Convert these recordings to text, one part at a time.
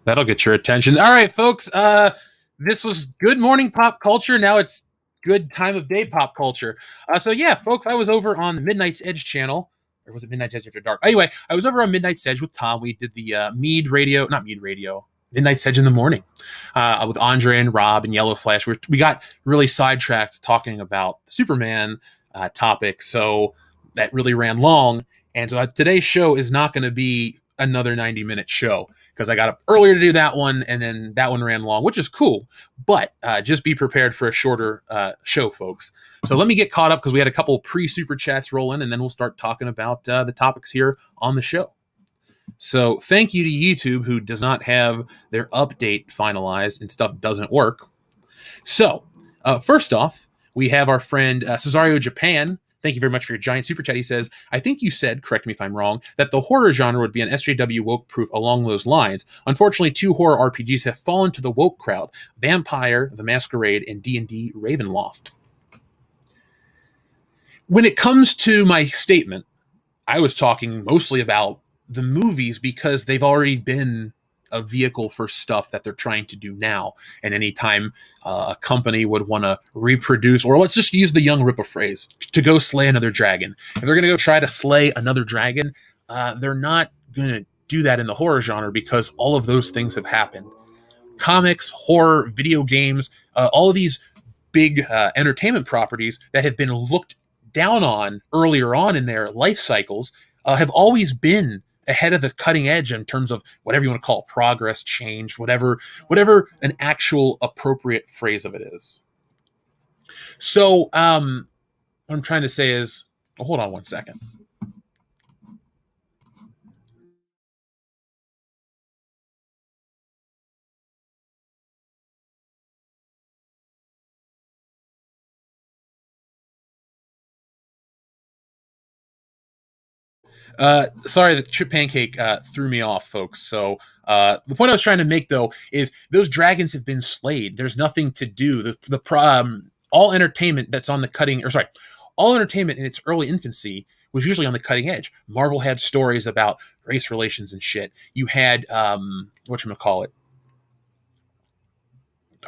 That'll get your attention. All right, folks. This was good morning pop culture. Now it's good time of day pop culture. So yeah, folks, I was over on the Midnight's Edge channel. Or was it Midnight's Edge After Dark? Anyway, I was over on Midnight's Edge with Tom. We did the MEAD radio, not MEAD radio, Midnight's Edge in the morning with Andre and Rob and Yellow Flash. We got really sidetracked talking about the Superman topic, so that really ran long. And so today's show is not going to be another 90-minute show because I got up earlier to do that one, and then that one ran long, which is cool. But just be prepared for a shorter show, folks. So let me get caught up because we had a couple pre-super chats roll in, and then we'll start talking about the topics here on the show. So thank you to YouTube, who does not have their update finalized and stuff doesn't work. So first off, we have our friend Cesario Japan. Thank you very much for your giant super chat. He says, I think you said, correct me if I'm wrong, that the horror genre would be an SJW woke proof along those lines. Unfortunately, 2 horror RPGs have fallen to the woke crowd, Vampire, The Masquerade, and D&D Ravenloft. When it comes to my statement, I was talking mostly about the movies because they've already been a vehicle for stuff that they're trying to do now. And anytime a company would want to reproduce, or let's just use the Young Rippa phrase, to go slay another dragon. If they're going to go try to slay another dragon, they're not going to do that in the horror genre because all of those things have happened. Comics, horror, video games, all of these big entertainment properties that have been looked down on earlier on in their life cycles have always been ahead of the cutting edge in terms of whatever you want to call it, progress, change, whatever an actual appropriate phrase of it is. So what I'm trying to say is, hold on one second. Sorry, the chip pancake threw me off, folks. So the point I was trying to make, though, is those dragons have been slayed. There's nothing to do. All entertainment that's on the cutting, or sorry, all entertainment in its early infancy was usually on the cutting edge. Marvel had stories about race relations and shit. You had whatchamacallit.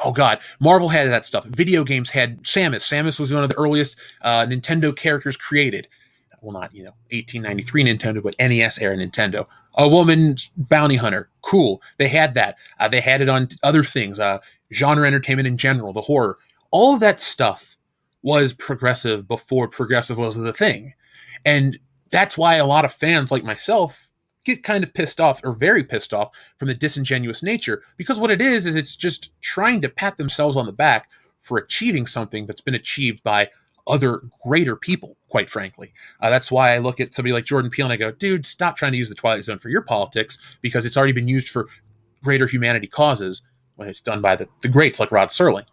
Oh God, Marvel had that stuff. Video games had Samus. Samus was one of the earliest Nintendo characters created. Well, not 1893 Nintendo, but NES era Nintendo. A woman's bounty hunter, cool. They had that. They had it on other things, genre entertainment in general, the horror. All of that stuff was progressive before progressive was the thing, and that's why a lot of fans like myself get kind of pissed off, or very pissed off, from the disingenuous nature. Because what it is it's just trying to pat themselves on the back for achieving something that's been achieved by other greater people, quite frankly. That's why I look at somebody like Jordan Peele and I go, dude, stop trying to use the Twilight Zone for your politics because it's already been used for greater humanity causes when it's done by the greats like Rod Serling.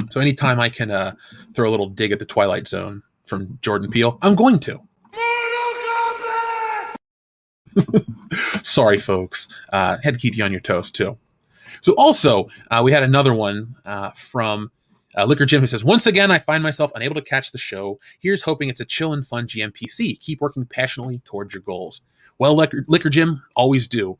So anytime I can throw a little dig at the Twilight Zone from Jordan Peele, I'm going to. Sorry, folks. Had to keep you on your toes, too. So also, we had another one from Liquor Jim, who says, once again, I find myself unable to catch the show. Here's hoping it's a chill and fun GMPC. Keep working passionately towards your goals. Well, Liquor Jim, always do.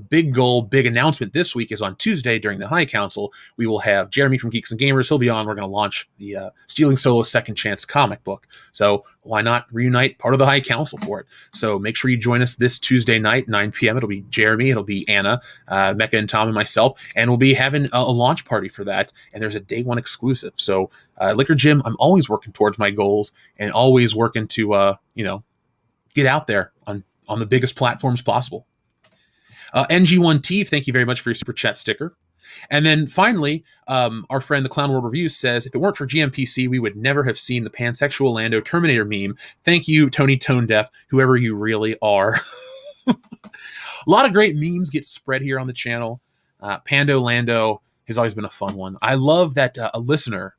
Big goal, big announcement this week is on Tuesday during the High Council. We will have Jeremy from Geeks and Gamers. He'll be on. We're going to launch the Stealing Solo Second Chance comic book. So why not reunite part of the High Council for it? So make sure you join us this Tuesday night, 9 p.m. It'll be Jeremy, it'll be Anna, Mecca and Tom and myself, and we'll be having a launch party for that. And there's a day one exclusive. So Liquor Jim, I'm always working towards my goals and always working to, get out there on the biggest platforms possible. NG1T, thank you very much for your super chat sticker. And then finally, our friend the Clown World Reviews says, if it weren't for GMPC, we would never have seen the pansexual Lando Terminator meme. Thank you, Tony Tone Deaf, whoever you really are. A lot of great memes get spread here on the channel. Pando Lando has always been a fun one. I love that a listener,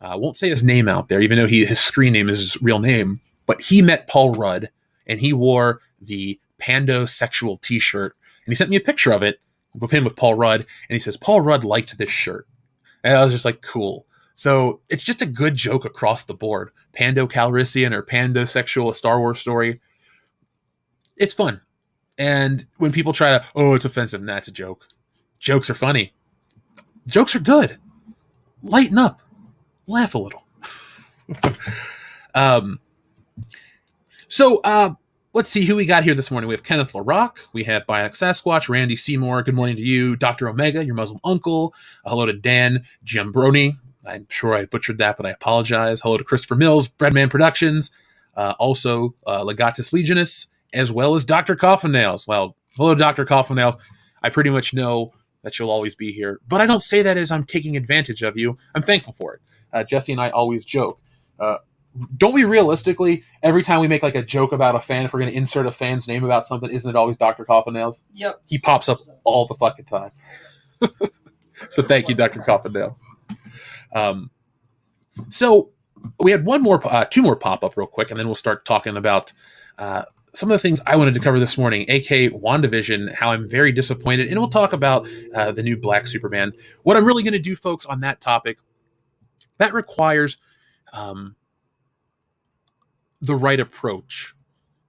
won't say his name out there, even though his screen name is his real name, but he met Paul Rudd, and he wore the Pandosexual t-shirt, and he sent me a picture of it with him with Paul Rudd, and he says, Paul Rudd liked this shirt. And I was just like, cool. So it's just a good joke across the board. Pando Calrissian or Pandosexual, a Star Wars story. It's fun. And when people try to, oh, it's offensive, that's a joke. Jokes are funny. Jokes are good. Lighten up. Laugh a little. um, so let's see who we got here this morning. We have Kenneth LaRock. We have Bionic Sasquatch, Randy Seymour. Good morning to you. Dr. Omega, your Muslim uncle. Hello to Dan Giambroni. I'm sure I butchered that, but I apologize. Hello to Christopher Mills, Breadman Productions. Also, Legatus Legionus, as well as Dr. Coffin Nails. Well, hello, Dr. Coffin Nails. I pretty much know that you'll always be here, but I don't say that as I'm taking advantage of you. I'm thankful for it. Jesse and I always joke. Don't we realistically, every time we make like a joke about a fan, if we're going to insert a fan's name about something, isn't it always Dr. Coffin Nails? Yep. He pops up all the fucking time. So thank you, Dr. Coffin Nails. So we had two more pop up real quick, and then we'll start talking about some of the things I wanted to cover this morning, aka WandaVision, how I'm very disappointed, and we'll talk about the new Black Superman. What I'm really going to do, folks, on that topic, that requires the right approach,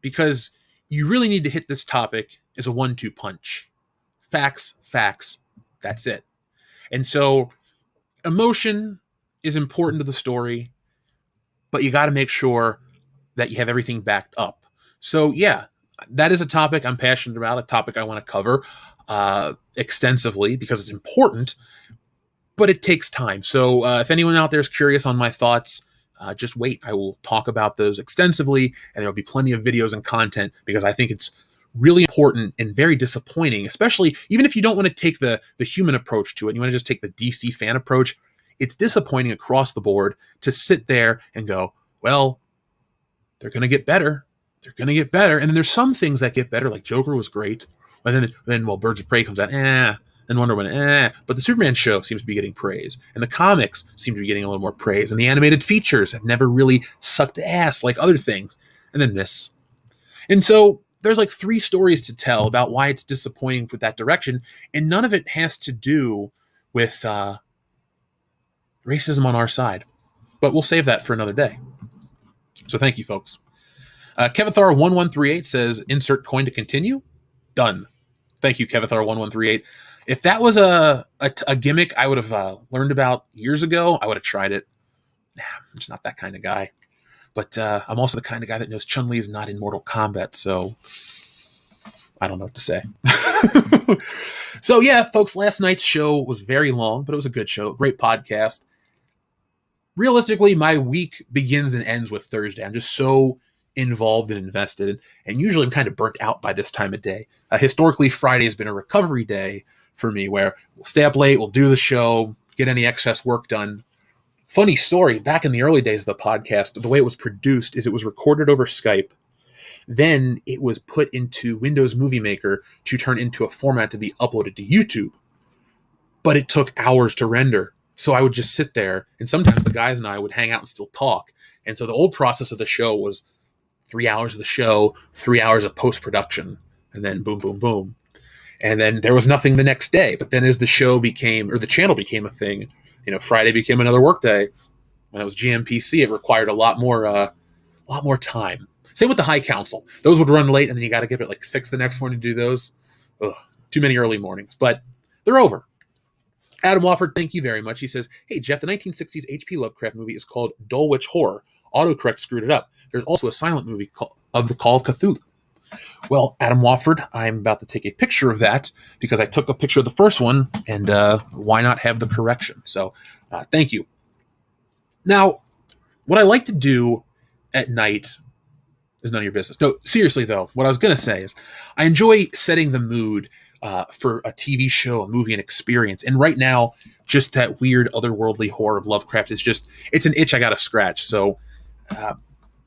because you really need to hit this topic as a 1-2 punch. Facts, that's it. And so emotion is important to the story, but you got to make sure that you have everything backed up. So yeah, that is a topic I'm passionate about, a topic I want to cover extensively because it's important, but it takes time. So if anyone out there is curious on my thoughts, just wait. I will talk about those extensively, and there'll be plenty of videos and content, because I think it's really important and very disappointing, especially even if you don't want to take the human approach to it, you want to just take the DC fan approach. It's disappointing across the board to sit there and go, well, they're going to get better. They're going to get better. And then there's some things that get better, like Joker was great. And then Birds of Prey comes out, then Wonder Woman, But the Superman show seems to be getting praise. And the comics seem to be getting a little more praise. And the animated features have never really sucked ass like other things. And then this. And so there's like 3 stories to tell about why it's disappointing with that direction. And none of it has to do with racism on our side. But we'll save that for another day. So thank you, folks. Kevithar1138 says, insert coin to continue. Done. Thank you, Kevithar1138. If that was a gimmick I would have learned about years ago, I would have tried it. I'm just not that kind of guy. But I'm also the kind of guy that knows Chun-Li is not in Mortal Kombat, so I don't know what to say. So yeah, folks, last night's show was very long, but it was a good show. Great podcast. Realistically, my week begins and ends with Thursday. I'm just so involved and invested, and usually I'm kind of burnt out by this time of day. Historically, Friday has been a recovery day for me, where we'll stay up late, we'll do the show, get any excess work done. Funny story, back in the early days of the podcast, the way it was produced is it was recorded over Skype. Then it was put into Windows Movie Maker to turn into a format to be uploaded to YouTube. But it took hours to render. So I would just sit there, and sometimes the guys and I would hang out and still talk. And so the old process of the show was 3 hours of the show, 3 hours of post-production, and then boom, boom, boom. And then there was nothing the next day. But then as the show became, or the channel became a thing, Friday became another work day. When it was GMPC, it required a lot more time. Same with the High Council. Those would run late, and then you got to get up at like 6 the next morning to do those. Ugh, too many early mornings. But they're over. Adam Wofford, thank you very much. He says, hey, Jeff, the 1960s H.P. Lovecraft movie is called Dulwich Horror. Autocorrect screwed it up. There's also a silent movie of the Call of Cthulhu. Well, Adam Wofford, I'm about to take a picture of that because I took a picture of the first one, and why not have the correction? So thank you. Now, what I like to do at night is none of your business. No, seriously, though, what I was going to say is I enjoy setting the mood for a TV show, a movie, an experience. And right now, just that weird otherworldly horror of Lovecraft is it's an itch I got to scratch. So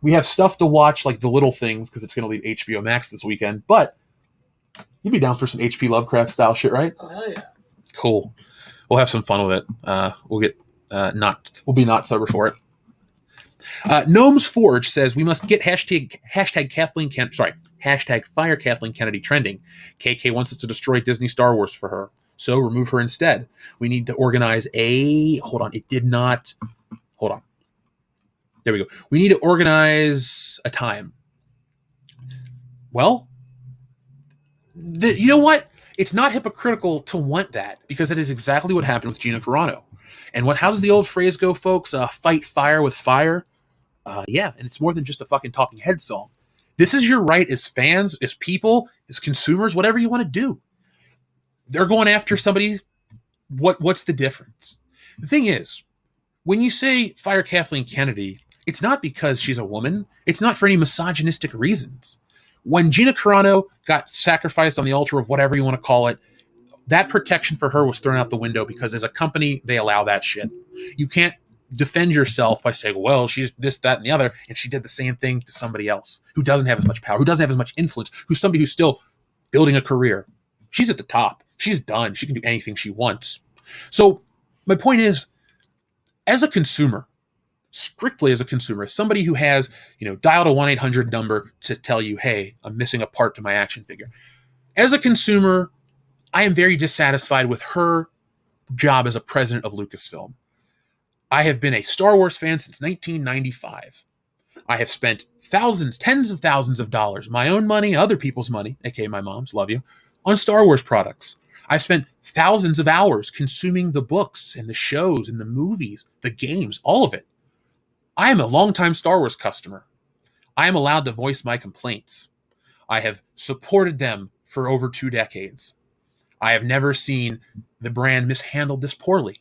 we have stuff to watch, like The Little Things, because it's going to leave HBO Max this weekend. But you'd be down for some HP Lovecraft style shit, right? Oh, hell yeah. Cool. We'll have some fun with it. We'll be not sober for it. Gnomes Forge says we must get hashtag fire Kathleen Kennedy trending. KK wants us to destroy Disney Star Wars for her, so remove her instead. We need to organize hold on. There we go. We need to organize a time. Well, You know what? It's not hypocritical to want that because that is exactly what happened with Gina Carano. And how does the old phrase go, folks? Fight fire with fire. Yeah, and it's more than just a fucking Talking Head song. This is your right as fans, as people, as consumers, whatever you want to do. They're going after somebody. What's the difference? The thing is, when you say fire Kathleen Kennedy, it's not because she's a woman. It's not for any misogynistic reasons. When Gina Carano got sacrificed on the altar of whatever you want to call it, that protection for her was thrown out the window because as a company, they allow that shit. You can't defend yourself by saying, well, she's this, that, and the other, and she did the same thing to somebody else who doesn't have as much power, who doesn't have as much influence, who's somebody who's still building a career. She's at the top. She's done. She can do anything she wants. So my point is, as a consumer, strictly as a consumer, as somebody who has, dialed a 1-800 number to tell you, hey, I'm missing a part to my action figure. As a consumer, I am very dissatisfied with her job as a president of Lucasfilm. I have been a Star Wars fan since 1995. I have spent thousands, tens of thousands of dollars, my own money, other people's money, aka my mom's, love you, on Star Wars products. I've spent thousands of hours consuming the books and the shows and the movies, the games, all of it. I am a longtime Star Wars customer. I am allowed to voice my complaints. I have supported them for over 2 decades. I have never seen the brand mishandled this poorly.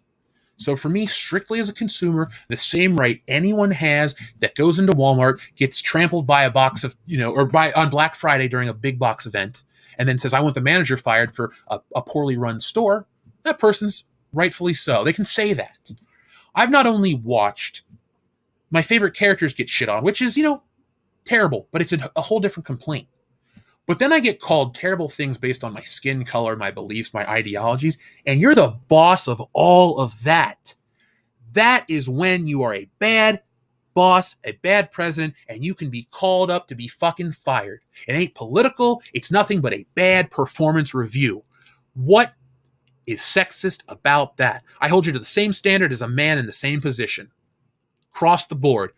So for me, strictly as a consumer, the same right anyone has that goes into Walmart, gets trampled by a box of, on Black Friday during a big box event, and then says, I want the manager fired for a poorly run store, that person's rightfully so. They can say that. I've not only watched my favorite characters get shit on, which is, terrible, but it's a whole different complaint. But then I get called terrible things based on my skin color, my beliefs, my ideologies, and you're the boss of all of that. That is when you are a bad boss, a bad president, and you can be called up to be fucking fired. It ain't political. It's nothing but a bad performance review. What is sexist about that? I hold you to the same standard as a man in the same position. Across the board.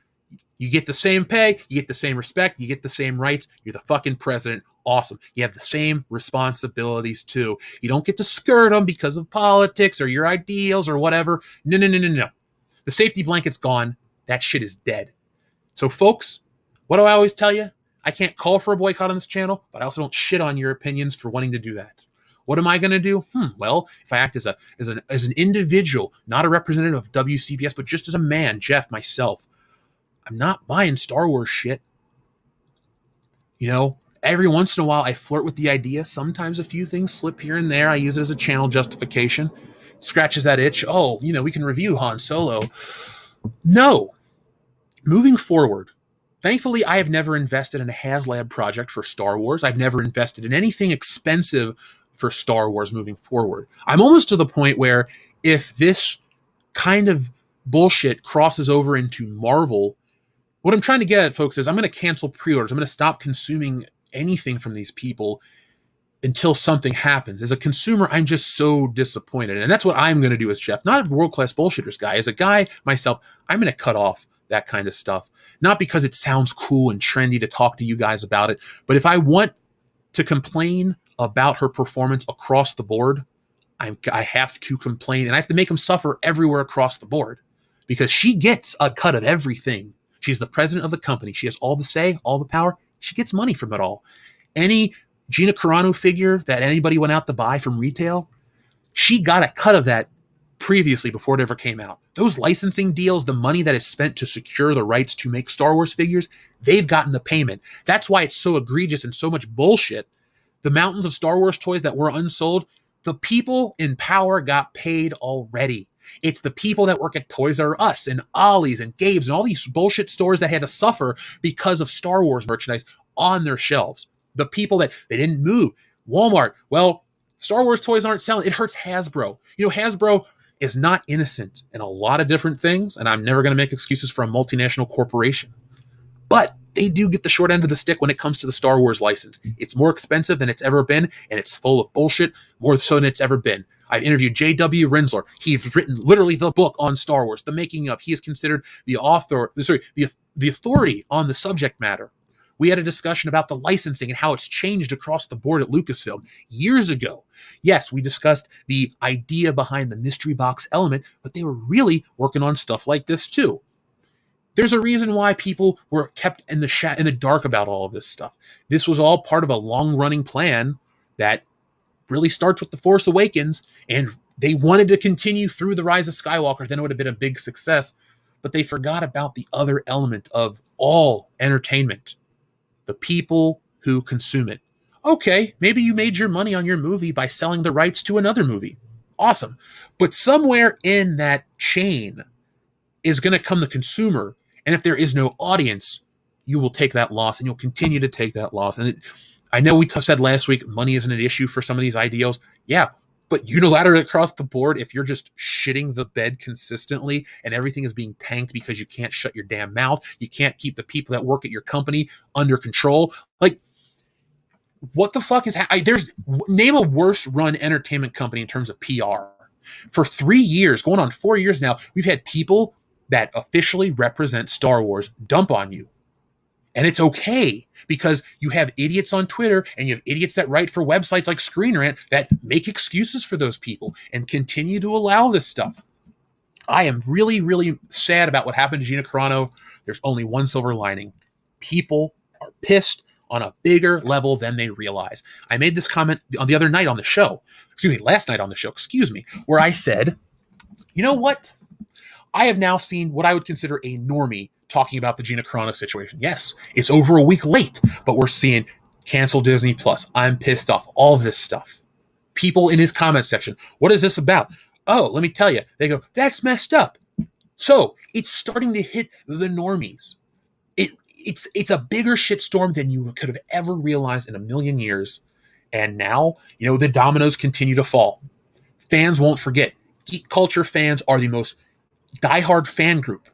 You get the same pay, you get the same respect, you get the same rights. You're the fucking president. Awesome. You have the same responsibilities too. You don't get to skirt them because of politics or your ideals or whatever. No. The safety blanket's gone. That shit is dead. So folks, what do I always tell you? I can't call for a boycott on this channel, but I also don't shit on your opinions for wanting to do that. What am I going to do? Well, if I act as an individual, not a representative of WCPS, but just as a man, Jeff, myself, I'm not buying Star Wars shit. Every once in a while I flirt with the idea. Sometimes a few things slip here and there. I use it as a channel justification. Scratches that itch. Oh, we can review Han Solo. No. Moving forward, thankfully, I have never invested in a HasLab project for Star Wars. I've never invested in anything expensive for Star Wars moving forward. I'm almost to the point where if this kind of bullshit crosses over into Marvel, what I'm trying to get at, folks, is I'm going to cancel pre-orders. I'm going to stop consuming anything from these people until something happens. As a consumer, I'm just so disappointed. And that's what I'm going to do as Jeff. Not a world-class bullshitters guy. As a guy myself, I'm going to cut off that kind of stuff. Not because it sounds cool and trendy to talk to you guys about it, but if I want to complain about her performance across the board, I have to complain, and I have to make them suffer everywhere across the board because she gets a cut of everything. She's the president of the company. She has all the say, all the power. She gets money from it all. Any Gina Carano figure that anybody went out to buy from retail, she got a cut of that previously before it ever came out. Those licensing deals, the money that is spent to secure the rights to make Star Wars figures, they've gotten the payment. That's why it's so egregious and so much bullshit. The mountains of Star Wars toys that were unsold, the people in power got paid already. It's the people that work at Toys R Us and Ollie's and Gabe's and all these bullshit stores that had to suffer because of Star Wars merchandise on their shelves. The people that they didn't move. Walmart, well, Star Wars toys aren't selling. It hurts Hasbro. Hasbro is not innocent in a lot of different things, and I'm never going to make excuses for a multinational corporation. But they do get the short end of the stick when it comes to the Star Wars license. It's more expensive than it's ever been, and it's full of bullshit, more so than it's ever been. I've interviewed J.W. Rinsler. He's written literally the book on Star Wars, the making of. He is considered the author, the authority on the subject matter. We had a discussion about the licensing and how it's changed across the board at Lucasfilm years ago. Yes, we discussed the idea behind the mystery box element, but they were really working on stuff like this too. There's a reason why people were kept in the dark about all of this stuff. This was all part of a long-running plan that really starts with The Force Awakens, and they wanted to continue through The Rise of Skywalker. Then it would have been a big success, but they forgot about the other element of all entertainment, the people who consume it. Okay, maybe you made your money on your movie by selling the rights to another movie. Awesome. But somewhere in that chain is going to come the consumer, and if there is no audience, you will take that loss, and you'll continue to take that loss. And I know we said last week money isn't an issue for some of these ideals. Yeah, but unilaterally across the board, if you're just shitting the bed consistently and everything is being tanked because you can't shut your damn mouth, you can't keep the people that work at your company under control, like, what the fuck is name a worse run entertainment company in terms of PR. For 3 years, going on 4 years now, we've had people that officially represent Star Wars dump on you. And it's okay, because you have idiots on Twitter and you have idiots that write for websites like Screen Rant that make excuses for those people and continue to allow this stuff. I am really, really sad about what happened to Gina Carano. There's only one silver lining. People are pissed on a bigger level than they realize. I made this comment on the other night on the show, last night on the show, where I said, you know what? I have now seen what I would consider a normie talking about the Gina Carano situation. Yes, it's over a week late, but we're seeing cancel Disney Plus. I'm pissed off. All this stuff. People in his comment section, what is this about? Oh, let me tell you. They go, that's messed up. So it's starting to hit the normies. It's a bigger shitstorm than you could have ever realized in a million years. And now, the dominoes continue to fall. Fans won't forget. Geek culture fans are the most diehard fan group.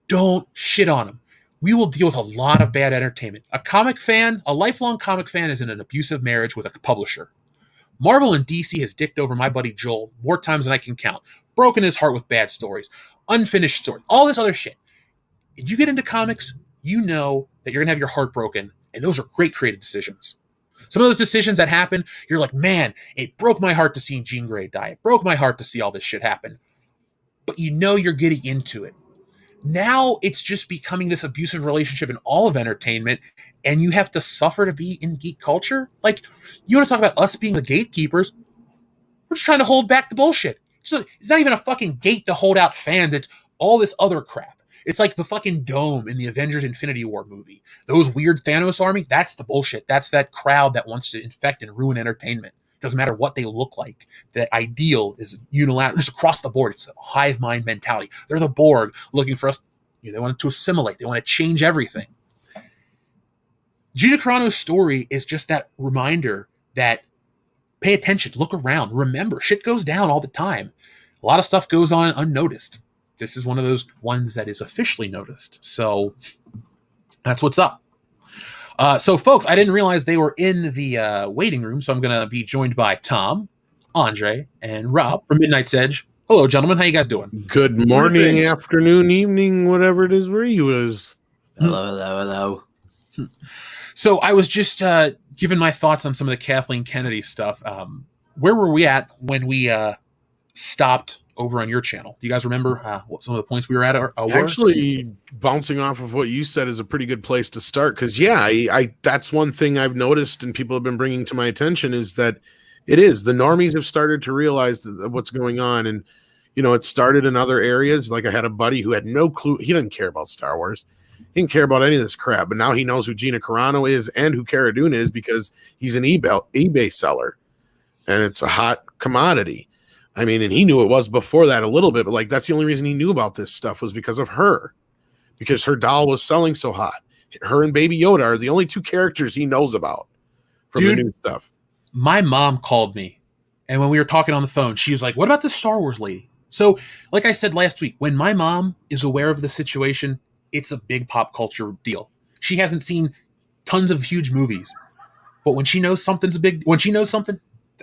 Don't shit on them. We will deal with a lot of bad entertainment. A lifelong comic fan is in an abusive marriage with a publisher. Marvel and DC has dicked over my buddy Joel more times than I can count. Broken his heart with bad stories. Unfinished story. All this other shit. If you get into comics, you know that you're going to have your heart broken. And those are great creative decisions. Some of those decisions that happen, you're like, man, it broke my heart to see Jean Grey die. It broke my heart to see all this shit happen. But you're getting into it. Now it's just becoming this abusive relationship in all of entertainment, and you have to suffer to be in geek culture? Like, you want to talk about us being the gatekeepers? We're just trying to hold back the bullshit. So it's not even a fucking gate to hold out fans. It's all this other crap. It's like the fucking dome in the Avengers Infinity War movie. Those weird Thanos army, that's the bullshit. That's that crowd that wants to infect and ruin entertainment. Doesn't matter what they look like. The ideal is unilateral, just across the board. It's a hive mind mentality. They're the Borg looking for us. They want to assimilate. They want to change everything. Gina Carano's story is just that reminder that pay attention, look around, remember, shit goes down all the time. A lot of stuff goes on unnoticed. This is one of those ones that is officially noticed. So that's what's up. So, folks, I didn't realize they were in the waiting room, so I'm going to be joined by Tom, Andre, and Rob from Midnight's Edge. Hello, gentlemen. How you guys doing? Good morning, afternoon, evening, whatever it is where you is. Hello. So I was just giving my thoughts on some of the Kathleen Kennedy stuff. Where were we at when we stopped over on your channel? Do you guys remember what some of the points we were at? Actually, bouncing off of what you said is a pretty good place to start, because I that's one thing I've noticed and people have been bringing to my attention is that the normies have started to realize what's going on, and it started in other areas. Like I had a buddy who had no clue. He didn't care about Star Wars. He didn't care about any of this crap, but now he knows who Gina Carano is and who Cara Dune is because he's an eBay seller, and it's a hot commodity. I mean, and he knew it was before that a little bit, but that's the only reason he knew about this stuff was because of her, because her doll was selling so hot. Her and Baby Yoda are the only two characters he knows about from the new stuff. My mom called me, and when we were talking on the phone, she was like, what about this Star Wars lady? So, like I said last week, when my mom is aware of the situation, it's a big pop culture deal. She hasn't seen tons of huge movies, but when she knows something's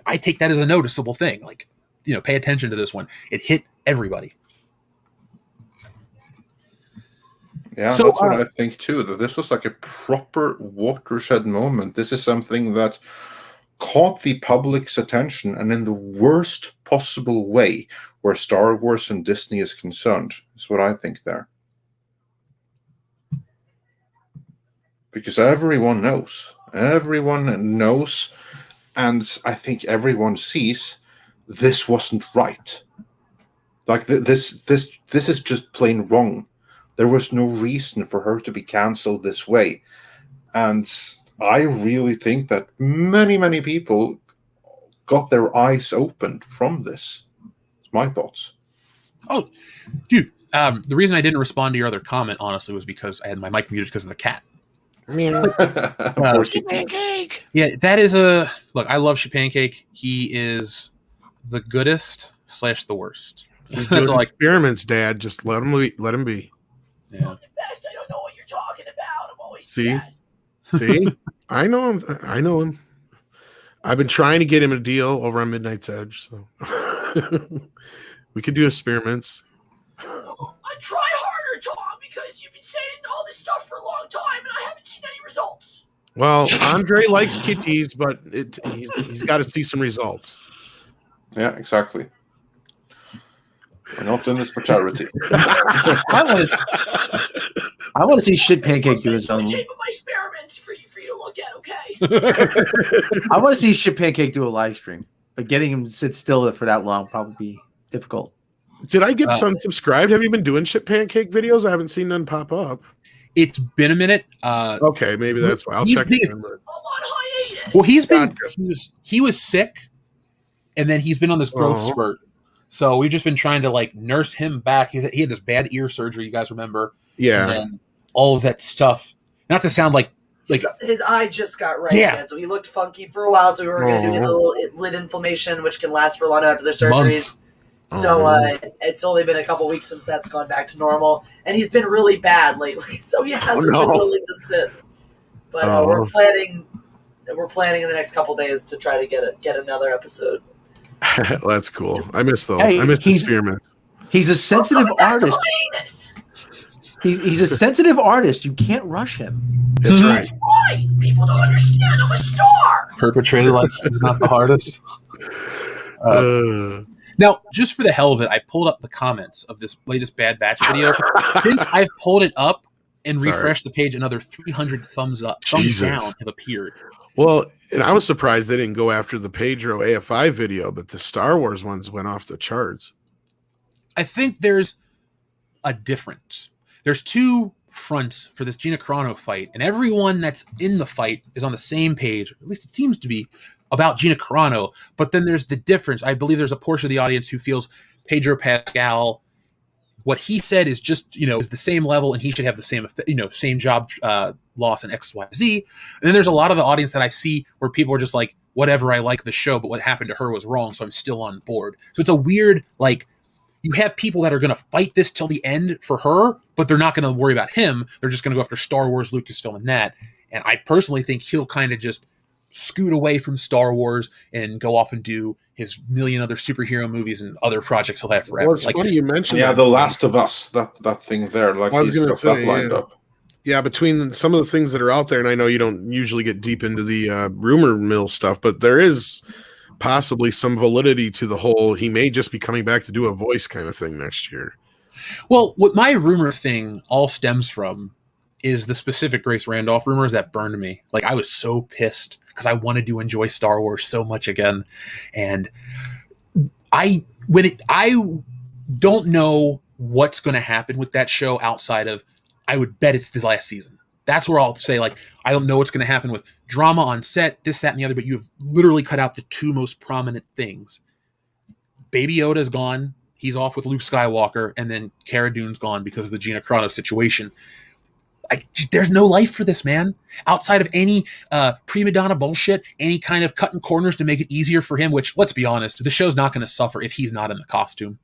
I take that as a noticeable thing. Pay attention to this one. It hit everybody. Yeah, So, that's what I think too. That this was like a proper watershed moment. This is something that caught the public's attention, and in the worst possible way, where Star Wars and Disney is concerned, is what I think there. Because everyone knows, and I think everyone sees this wasn't right. Like this is just plain wrong. There was no reason for her to be cancelled this way. And I really think that many people got their eyes opened from this. It's my thoughts. Oh, dude, the reason I didn't respond to your other comment, honestly, was because I had my mic muted because of the cat. Pancake. Yeah, that is a... Look, I love Pancake. He is the goodest / the worst. He's That's doing all experiments, Dad. Just let him be. Let him be. Yeah. The best. I don't know what you're talking about. I'm always See? bad. See, I know him. I know him. I've been trying to get him a deal over on Midnight's Edge, so we could do experiments. I try harder, Tom, because you've been saying all this stuff for a long time, and I haven't seen any results. Well, Andre likes kitties, but he's got to see some results. Yeah, exactly. We're not in this for charity. I want to see Shit Pancake do his own. Tape of my experiments for you to look at, okay? I want to see Shit Pancake do a live stream, but getting him to sit still for that long probably be difficult. Did I get unsubscribed? Have you been doing Shit Pancake videos? I haven't seen none pop up. It's been a minute. Okay, maybe that's why. I'll check again. I'm on hiatus. Well, he was sick, and then he's been on this growth Oh. spurt. So we've just been trying to like nurse him back. He had this bad ear surgery, you guys remember? Yeah. And then all of that stuff. Not to sound like His eye just got right Yeah. again, so he looked funky for a while. So we were going to do the little lid inflammation, which can last for a long time after their surgeries. months. So it's only been a couple weeks since that's gone back to normal, and he's been really bad lately. So he hasn't been willing to sit. But we're planning in the next couple days to try to get another episode. That's cool. I miss those. Hey, I miss he's- experiments. He's a sensitive Coming back to artist. hiatus. He's a sensitive artist. You can't rush him. That's right. That's right. People don't understand. I'm a star. Perpetrated like he's not the hardest. Now, just for the hell of it, I pulled up the comments of this latest Bad Batch video. Since I've pulled it up and Sorry. refreshed the page, another 300 thumbs Jesus. down have appeared. Well, and I was surprised they didn't go after the Pedro AFI video, but the Star Wars ones went off the charts. I think there's a difference. There's two fronts for this Gina Carano fight, and everyone that's in the fight is on the same page, or at least it seems to be, about Gina Carano. But then there's the difference. I believe there's a portion of the audience who feels Pedro Pascal, what he said is just, is the same level, and he should have the same, same job loss in X, Y, Z. And then there's a lot of the audience that I see where people are just like, whatever, I like the show, but what happened to her was wrong, so I'm still on board. So it's a weird, you have people that are going to fight this till the end for her, but they're not going to worry about him. They're just going to go after Star Wars, Lucasfilm, and that. And I personally think he'll kind of just scoot away from Star Wars and go off and do his million other superhero movies and other projects he'll have forever. Well, it's funny you mentioned Yeah, that. The Last of Us, that thing there. Like I was he's gonna got that say, lined yeah. up. Yeah, between some of the things that are out there, and I know you don't usually get deep into the rumor mill stuff, but there is possibly some validity to the whole he may just be coming back to do a voice kind of thing next year. Well, what my rumor thing all stems from is the specific Grace Randolph rumors that burned me. Like, I was so pissed because I wanted to enjoy Star Wars so much again. And I don't know what's going to happen with that show outside of, I would bet it's the last season. That's where I'll say, I don't know what's going to happen with drama on set, this, that, and the other, but you've literally cut out the two most prominent things. Baby Yoda's gone. He's off with Luke Skywalker, and then Cara Dune's gone because of the Gina Carano situation. There's no life for this man outside of any prima donna bullshit, any kind of cutting corners to make it easier for him, which, let's be honest, the show's not going to suffer if he's not in the costume.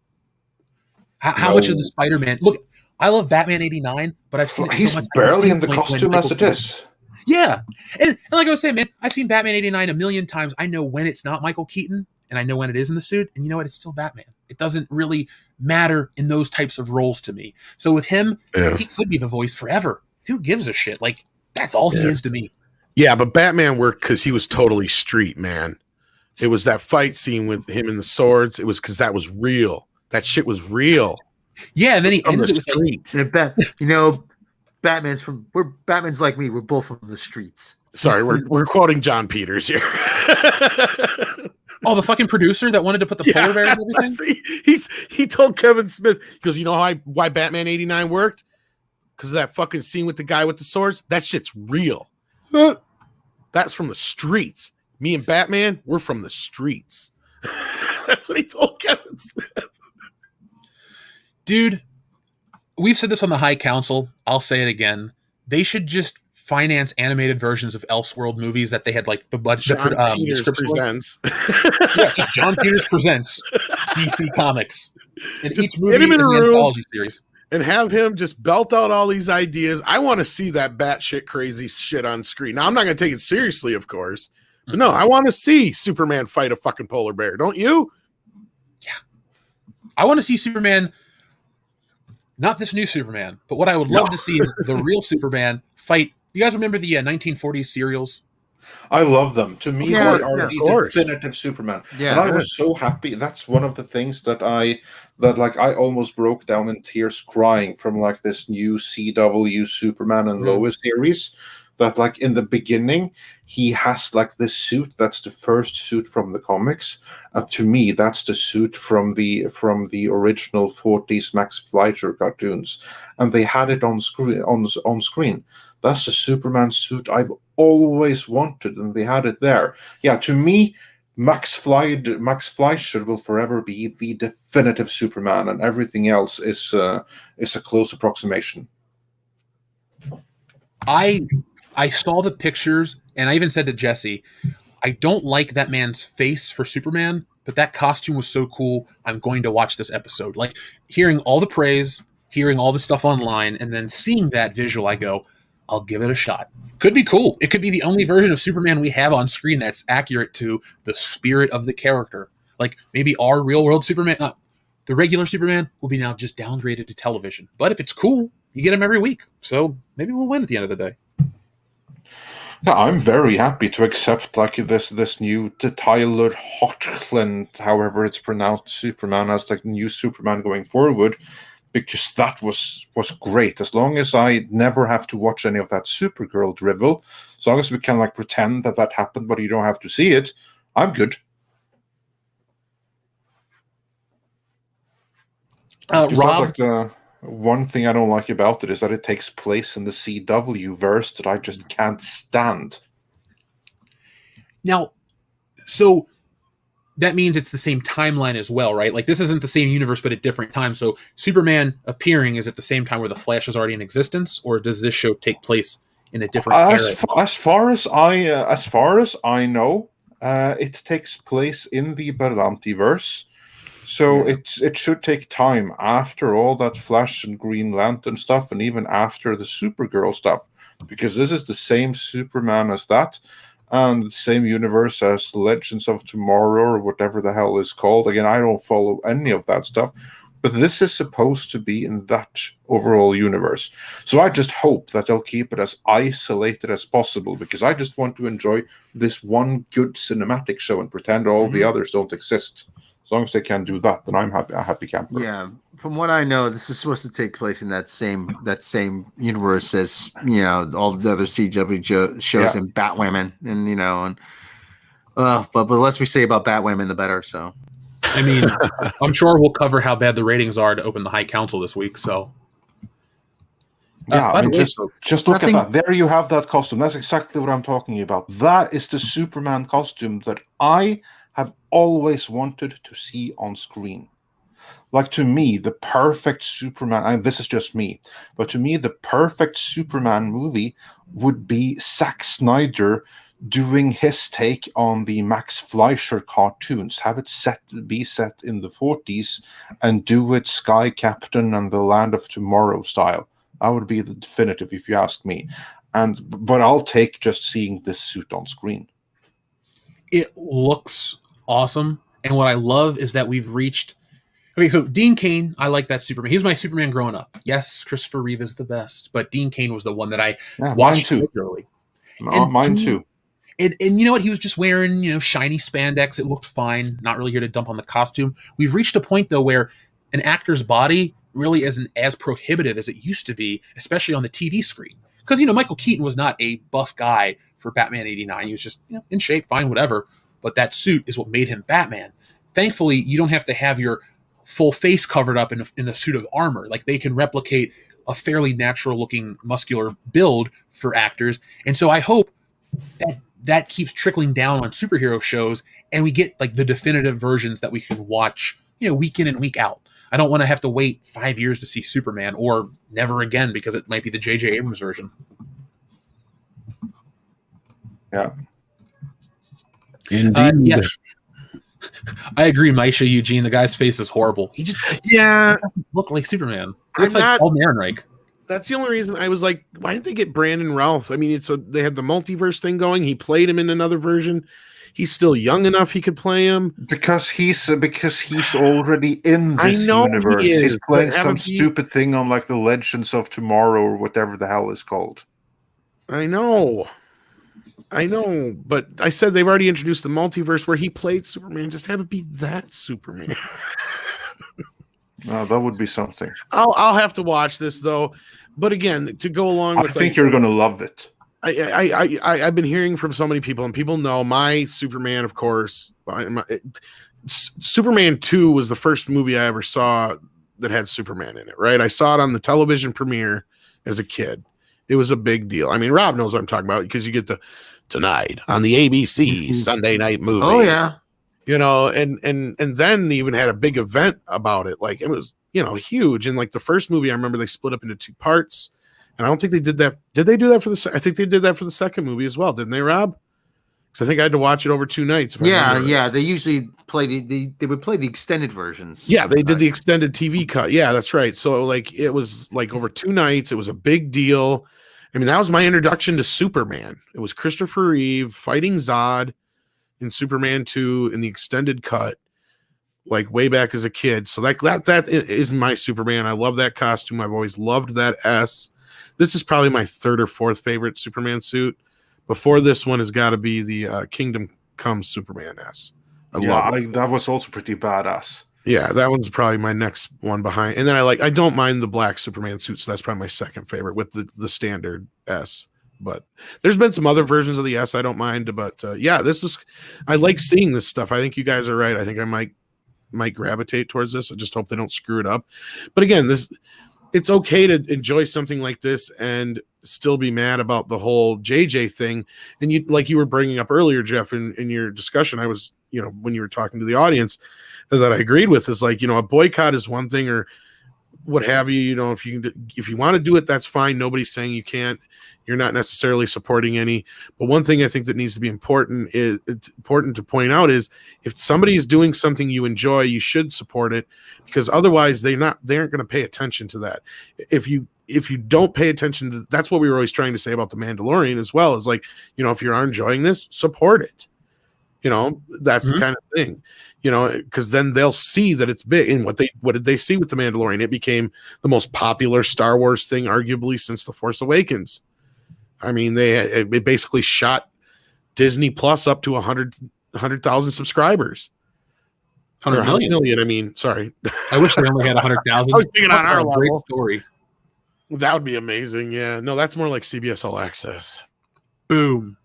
How much of the Spider-Man... Look, I love Batman 89, but I've seen it He's so much. barely in the when costume Michael as it Keaton- is. Yeah. And like I was saying, man, I've seen Batman 89 a million times. I know when it's not Michael Keaton, and I know when it is in the suit, and you know what? It's still Batman. It doesn't really matter in those types of roles to me. So with him, he could be the voice forever. Who gives a shit? Like, that's all he is to me. Yeah, but Batman worked because he was totally street, man. It was that fight scene with him and the swords. It was because that was real. That shit was real. Yeah, and then he ends it with street. Batman's like me. We're both from the streets. Sorry, we're quoting John Peters here. Oh, the fucking producer that wanted to put the polar bear and everything? He told Kevin Smith, because you know why Batman 89 worked? Because of that fucking scene with the guy with the swords. That shit's real. That's from the streets. Me and Batman, we're from the streets. That's what he told Kevin Smith. Dude, we've said this on the High Council. I'll say it again. They should just finance animated versions of Elseworld movies that they had like the budget. John Peters presents. Yeah, just John Peters presents DC Comics. And Just each movie get him in is a an room. anthology series. And have him just belt out all these ideas. I want to see that batshit crazy shit on screen. Now, I'm not going to take it seriously, of course. But no, I want to see Superman fight a fucking polar bear. Don't you? Yeah. I want to see Superman, not this new Superman, but what I would love to see is the real Superman fight. You guys remember the 1940s serials? I love them. To me, they are of the course. definitive Superman. Yeah, and I was so happy. That's one of the things that I almost broke down in tears crying from like this new CW Superman and Lois series. That like in the beginning, he has like this suit that's the first suit from the comics. To me, that's the suit from the original 40s Max Fleischer cartoons, and they had it on screen. On screen, that's the Superman suit I've always wanted, and they had it there. Yeah, to me, Max Fleischer will forever be the definitive Superman, and everything else is a close approximation. I saw the pictures, and I even said to Jesse, I don't like that man's face for Superman, but that costume was so cool, I'm going to watch this episode. Like, hearing all the praise, hearing all the stuff online, and then seeing that visual, I go, I'll give it a shot. Could be cool. It could be the only version of Superman we have on screen that's accurate to the spirit of the character. Like, maybe our real-world Superman, the regular Superman, will be now just downgraded to television. But if it's cool, you get him every week. So maybe we'll win at the end of the day. Yeah, I'm very happy to accept like this new Tyler Hoechlin, however it's pronounced, Superman as like new Superman going forward, because that was great. As long as I never have to watch any of that Supergirl drivel, as long as we can like pretend that happened, but you don't have to see it, I'm good. Rob, like one thing I don't like about it is that it takes place in the CW verse that I just can't stand. now, so that means it's the same timeline as well, right? Like, this isn't the same universe, but at different times. So Superman appearing is at the same time where the Flash is already in existence, or does this show take place in a different era? As far as I know, it takes place in the Berlanti-verse. So it should take time after all that Flash and Green Lantern stuff, and even after the Supergirl stuff, because this is the same Superman as that, and the same universe as Legends of Tomorrow or whatever the hell is called. Again, I don't follow any of that stuff, but this is supposed to be in that overall universe. So I just hope that they'll keep it as isolated as possible, because I just want to enjoy this one good cinematic show and pretend all the others don't exist. As long as they can do that, then I'm a happy camper. Yeah, from what I know, this is supposed to take place in that same universe as all the other CW shows and Batwoman, and but the less we say about Batwoman, the better. So, I mean, I'm sure we'll cover how bad the ratings are to open the High Council this week. So, yeah, by the way, just look at that. There you have that costume. That's exactly what I'm talking about. That is the Superman costume that I have always wanted to see on screen. Like, to me, the perfect Superman, and this is just me, but to me, the perfect Superman movie would be Zack Snyder doing his take on the Max Fleischer cartoons. Have it be set in the 40s and do it Sky Captain and the Land of Tomorrow style. That would be the definitive, if you ask me. But I'll take just seeing this suit on screen. It looks awesome. And what I love is that we've reached Okay, so Dean Cain, I like that Superman. He was my Superman growing up. Yes, Christopher Reeve is the best, but Dean Cain was the one that I Yeah, mine watched too. regularly. And Mine he- too. And you know what? He was just wearing, shiny spandex. It looked fine. Not really here to dump on the costume. We've reached a point, though, where an actor's body really isn't as prohibitive as it used to be, especially on the TV screen. Because, Michael Keaton was not a buff guy for Batman 89. He was just, in shape, fine, whatever. But that suit is what made him Batman. Thankfully, you don't have to have your full face covered up in a suit of armor. Like, they can replicate a fairly natural-looking muscular build for actors. And so I hope that keeps trickling down on superhero shows, and we get like the definitive versions that we can watch, week in and week out. I don't want to have to wait 5 years to see Superman, or never again, because it might be the J.J. Abrams version. Yeah. Indeed. Yeah. I agree, Misha Eugene. The guy's face is horrible. He doesn't look like Superman. He looks like Paul Ehrenreich. That's the only reason I was like, why didn't they get Brandon Routh? I mean, they had the multiverse thing going. He played him in another version. He's still young enough he could play him. Because he's already in this universe. He's playing some stupid thing on like the Legends of Tomorrow or whatever the hell it's called. I know, but I said they've already introduced the multiverse where he played Superman. Just have it be that Superman. That would be something. I'll have to watch this though. But again, to go along with, I think you're going to love it. I've been hearing from so many people, and people know my Superman, of course. Superman 2 was the first movie I ever saw that had Superman in it, right? I saw it on the television premiere as a kid. It was a big deal. I mean, Rob knows what I'm talking about because you get the tonight on the ABC Sunday night movie. Oh, yeah. And then they even had a big event about it. Like, it was, huge. And like the first movie, I remember they split up into 2 parts. And I don't think they did that. Did they do that for I think they did that for the second movie as well, didn't they, Rob? Because I think I had to watch it over 2 nights. Yeah. They usually play they would play the extended versions. Yeah, they did the extended TV cut. Yeah, that's right. So like it was like over 2 nights. It was a big deal. I mean, that was my introduction to Superman. It was Christopher Reeve fighting Zod in Superman 2 in the extended cut, like way back as a kid. So that is my Superman. I love that costume. I've always loved that S. This is probably my 3rd or 4th favorite Superman suit. Before this one has got to be the Kingdom Come Superman S. That was also pretty badass. Yeah, that one's probably my next one behind. And then I don't mind the black Superman suit, so that's probably my 2nd favorite with the standard S. But there's been some other versions of the S I don't mind. But I like seeing this stuff. I think you guys are right. I think I might gravitate towards this. I just hope they don't screw it up. But again, it's okay to enjoy something like this and still be mad about the whole JJ thing. And you, like you were bringing up earlier, Jeff, in your discussion, I was, when you were talking to the audience, that I agreed with is like, a boycott is one thing or what have you, if you want to do it, that's fine. Nobody's saying you can't. You're not necessarily supporting any. But one thing I think that needs to be important to point out is if somebody is doing something you enjoy, you should support it, because otherwise they aren't going to pay attention to that. If you don't pay attention to, that's what we were always trying to say about The Mandalorian as well, is like, if you are enjoying this, support it. That's the kind of thing, because then they'll see that it's big. And what did they see with The Mandalorian? It became the most popular Star Wars thing, arguably, since The Force Awakens. I mean, it basically shot Disney Plus up to 100,000 subscribers. 100 million. I mean, sorry. I wish they only had 100,000. I was thinking on our level. Great story. That would be amazing. Yeah. No, that's more like CBS All Access. Boom.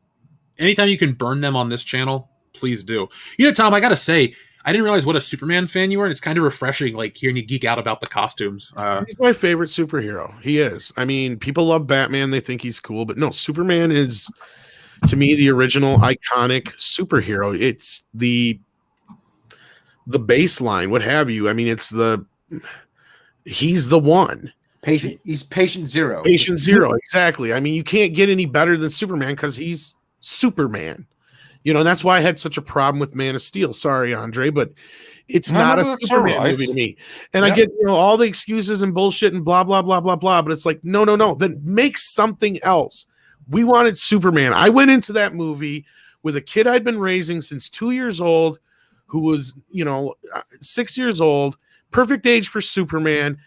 Anytime you can burn them on this channel, please do. Tom, I got to say, I didn't realize what a Superman fan you were, and it's kind of refreshing, like hearing you geek out about the costumes. He's my favorite superhero. He is. I mean, people love Batman; they think he's cool, but no, Superman is, to me, the original iconic superhero. It's the baseline, what have you. I mean, he's the one. He's patient zero. Patient zero, exactly. I mean, you can't get any better than Superman because he's Superman. And that's why I had such a problem with Man of Steel. Sorry, Andre, but it's not a Superman movie to me. And I get all the excuses and bullshit and blah, blah, blah, blah, blah. But it's like, no. Then make something else. We wanted Superman. I went into that movie with a kid I'd been raising since 2 years old, who was, 6 years old, perfect age for Superman.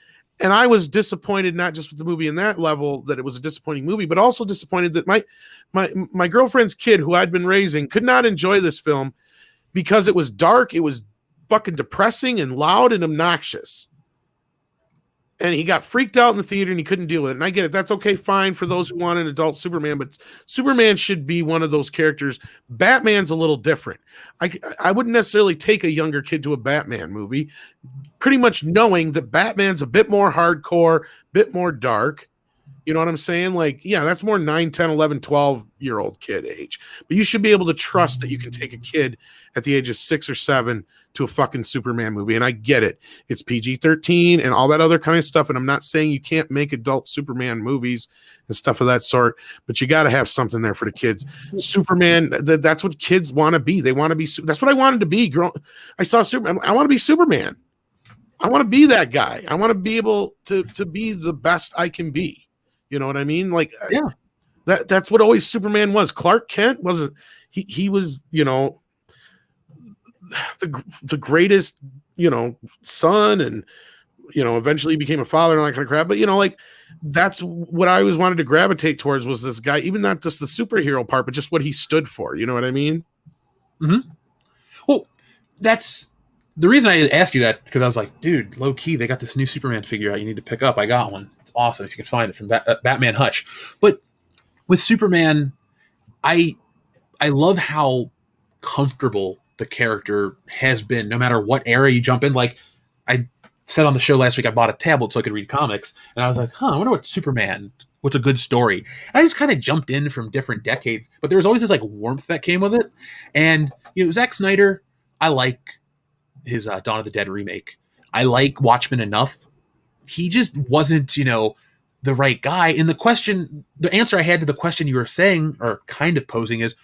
And I was disappointed, not just with the movie in that level, that it was a disappointing movie, but also disappointed that my girlfriend's kid, who I'd been raising, could not enjoy this film because it was dark, it was fucking depressing and loud and obnoxious. And he got freaked out in the theater and he couldn't deal with it. And I get it. That's okay, fine for those who want an adult Superman, but Superman should be one of those characters. Batman's a little different. I wouldn't necessarily take a younger kid to a Batman movie, pretty much knowing that Batman's a bit more hardcore, bit more dark. You know what I'm saying? Like, yeah, that's more 9, 10, 11, 12-year-old kid age. But you should be able to trust that you can take a kid at the age of 6 or 7 to a fucking Superman movie. And I get it. It's PG-13 and all that other kind of stuff. And I'm not saying you can't make adult Superman movies and stuff of that sort, but you got to have something there for the kids. Superman, that's what kids want to be. They want to be. That's what I wanted to be. I saw Superman. I want to be Superman. I want to be that guy. I want to be able to be the best I can be. You know what I mean? Like, yeah, that's what always Superman was. Clark Kent wasn't. He was, you know, the greatest, you know, son, and you know, eventually became a father and all that kind of crap. But you know, like, that's what I always wanted to gravitate towards, was this guy, even not just the superhero part, but just what he stood for. You know what I mean? Mm-hmm. Well, that's the reason I asked you that, because I was like, dude, low key, they got this new Superman figure out you need to pick up. I got one. It's awesome if you can find it from Batman Hutch. But with Superman, I love how comfortable the character has been, no matter what era you jump in. Like I said on the show last week, I bought a tablet so I could read comics, and I was like, I wonder what's a good story. And I just kind of jumped in from different decades, but there was always this like warmth that came with it. And you know, Zack Snyder, I like his Dawn of the Dead remake. I like Watchmen enough. He just wasn't, you know, the right guy. And the answer I had to the question you were saying, or kind of posing, is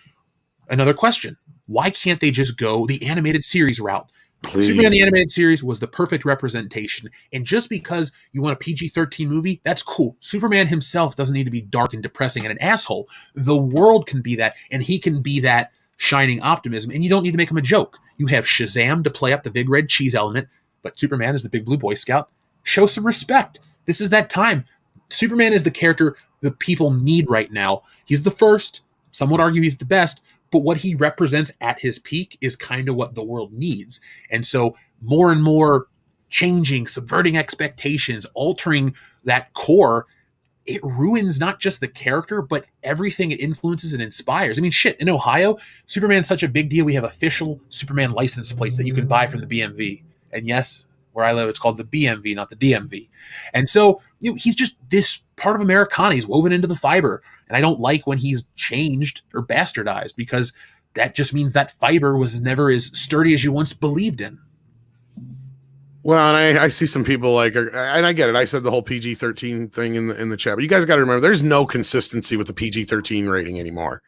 another question. Why can't they just go the animated series route? Please. Superman the Animated Series was the perfect representation. And just because you want a PG-13 movie, that's cool. Superman himself doesn't need to be dark and depressing and an asshole. The world can be that, and he can be that shining optimism, and you don't need to make him a joke. You have Shazam to play up the big red cheese element, but Superman is the big blue Boy Scout. Show some respect. This is that time. Superman is the character that people need right now. He's the first. Some would argue he's the best, but what he represents at his peak is kind of what the world needs. And so more and more changing, subverting expectations, altering that core, it ruins not just the character, but everything it influences and inspires. I mean, shit, in Ohio, Superman's such a big deal. We have official Superman license plates that you can buy from the BMV. And yes, where I live, it's called the BMV, not the DMV. And so, you know, he's just this part of Americana. He's woven into the fiber. And I don't like when he's changed or bastardized, because that just means that fiber was never as sturdy as you once believed in. Well, and I see some people like, and I get it. I said the whole PG-13 thing in the chat, but you guys got to remember, there's no consistency with the PG-13 rating anymore.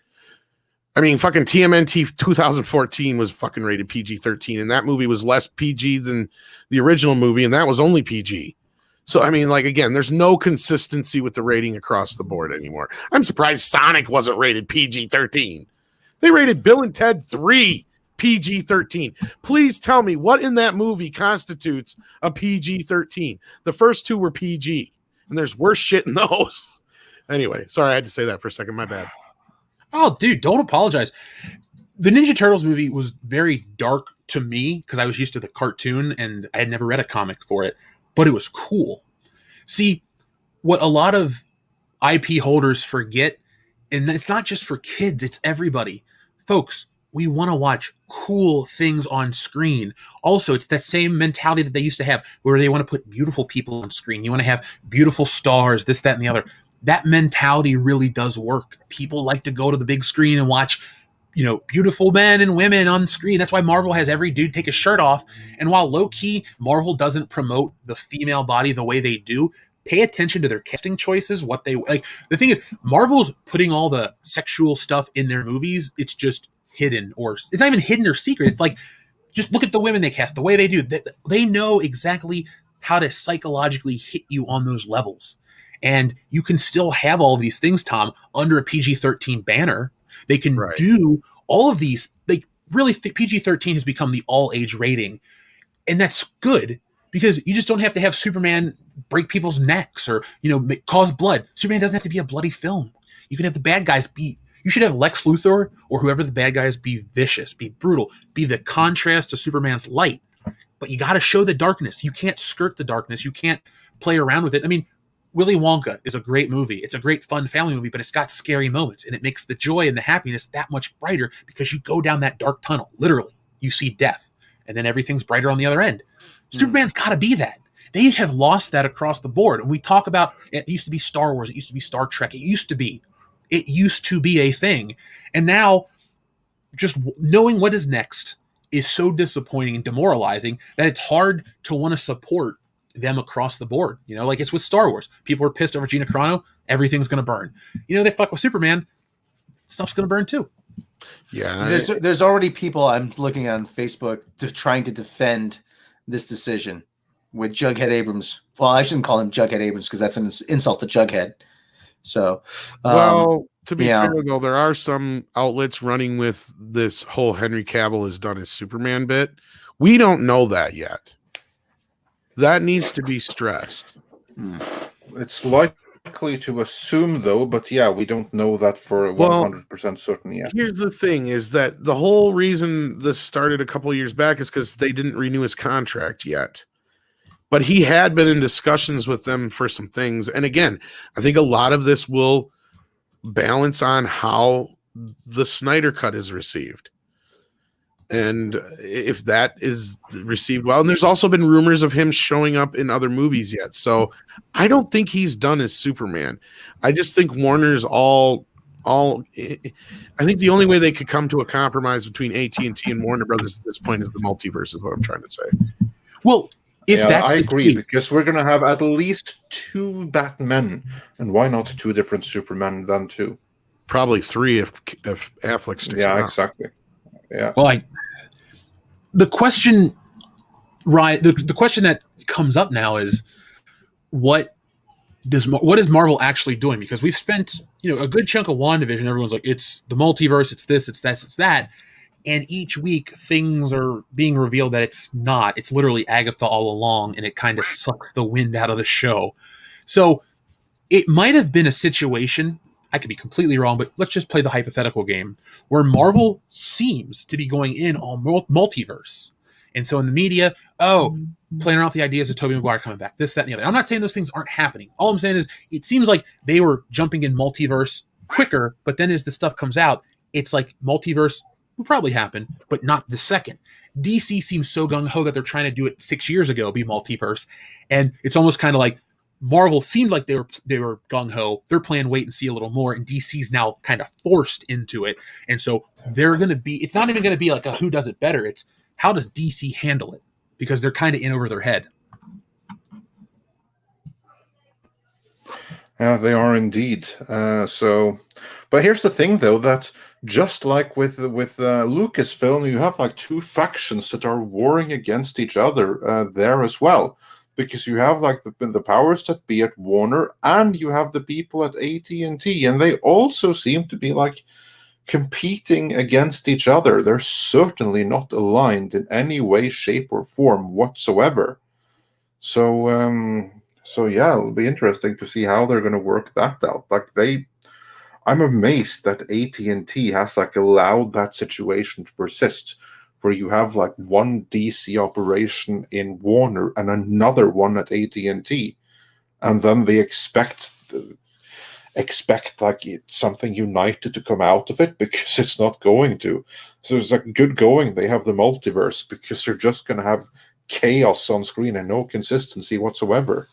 I mean, fucking TMNT 2014 was fucking rated PG-13, and that movie was less PG than the original movie, and that was only PG. So, I mean, like, again, there's no consistency with the rating across the board anymore. I'm surprised Sonic wasn't rated PG-13. They rated Bill and Ted 3 PG-13. Please tell me what in that movie constitutes a PG-13. The first two were PG, and there's worse shit in those. Anyway, sorry, I had to say that for a second. My bad. Oh, dude, don't apologize. The Ninja Turtles movie was very dark to me because I was used to the cartoon and I had never read a comic for it, but it was cool. See, what a lot of IP holders forget, and it's not just for kids, it's everybody. Folks, we want to watch cool things on screen. Also, it's that same mentality that they used to have where they want to put beautiful people on screen. You want to have beautiful stars, this, that, and the other. That mentality really does work. People like to go to the big screen and watch, you know, beautiful men and women on screen. That's why Marvel has every dude take his shirt off. And while low-key, Marvel doesn't promote the female body the way they do, pay attention to their casting choices, what they like. The thing is, Marvel's putting all the sexual stuff in their movies. It's just hidden, or it's not even hidden or secret. It's like, just look at the women they cast, the way they do. They know exactly how to psychologically hit you on those levels. And you can still have all of these things, Tom, under a PG-13 banner. They can do all of these. Like, really, PG-13 has become the all-age rating. And that's good, because you just don't have to have Superman break people's necks or, cause blood. Superman doesn't have to be a bloody film. You can have the bad guys you should have Lex Luthor or whoever the bad guys be vicious, be brutal, be the contrast to Superman's light. But you got to show the darkness. You can't skirt the darkness. You can't play around with it. I mean, Willy Wonka is a great movie. It's a great, fun family movie, but it's got scary moments, and it makes the joy and the happiness that much brighter because you go down that dark tunnel. Literally, you see death, and then everything's brighter on the other end. Superman's got to be that. They have lost that across the board. And we talk about, it used to be Star Wars, it used to be Star Trek, it used to be a thing. And now, just knowing what is next is so disappointing and demoralizing that it's hard to want to support them across the board. Like it's with Star Wars. People are pissed over Gina Carano. Everything's going to burn. They fuck with Superman. Stuff's going to burn too. Yeah. There's already people I'm looking on Facebook trying to defend this decision with Jughead Abrams. Well, I shouldn't call him Jughead Abrams because that's an insult to Jughead. So, to be fair, though, there are some outlets running with this whole Henry Cavill has done his Superman bit. We don't know that yet. That needs to be stressed. It's likely to assume, though, but yeah, we don't know that for 100% certain yet. Here's the thing, is that the whole reason this started a couple of years back is because they didn't renew his contract yet. But he had been in discussions with them for some things. And again, I think a lot of this will balance on how the Snyder Cut is received. And if that is received well, and there's also been rumors of him showing up in other movies yet. So I don't think he's done as Superman. I just think Warner's I think the only way they could come to a compromise between AT&T and Warner Brothers at this point is the multiverse, is what I'm trying to say. Well, I agree, because we're going to have at least 2 Batmen, and why not 2 different Supermen then too? Probably 3 if Affleck stays around. Exactly. Yeah. Well, the question that comes up now is what is Marvel actually doing? Because we've spent a good chunk of WandaVision. Everyone's like, it's the multiverse, it's this, it's that, it's that. And each week, things are being revealed that it's not. It's literally Agatha all along, and it kind of sucks the wind out of the show. So it might have been a situation, I could be completely wrong, but let's just play the hypothetical game, where Marvel seems to be going in on multiverse. And so in the media, playing around with the ideas of Tobey Maguire coming back, this, that, and the other. I'm not saying those things aren't happening. All I'm saying is it seems like they were jumping in multiverse quicker, but then as the stuff comes out, it's like multiverse will probably happen, but not the second. DC seems so gung-ho that they're trying to do it 6 years ago, be multiverse, and it's almost kind of like Marvel seemed like they were gung-ho. They're playing wait and see a little more, and DC's now kind of forced into it. And so they're going to be, it's not even going to be like a who does it better. It's how does DC handle it? Because they're kind of in over their head. Yeah, they are indeed. But here's the thing, though, that just like with Lucasfilm, you have like 2 factions that are warring against each other there as well. Because you have like the powers that be at Warner, and you have the people at AT&T, and they also seem to be like competing against each other. They're certainly not aligned in any way, shape, or form whatsoever. So yeah, it'll be interesting to see how they're going to work that out. I'm amazed that AT&T has like allowed that situation to persist, where you have like one DC operation in Warner and another one at AT&T, and then they expect like something united to come out of it, because it's not going to. So it's like good going. They have the multiverse because they're just going to have chaos on screen and no consistency whatsoever.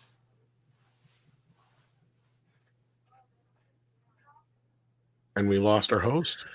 And we lost our host.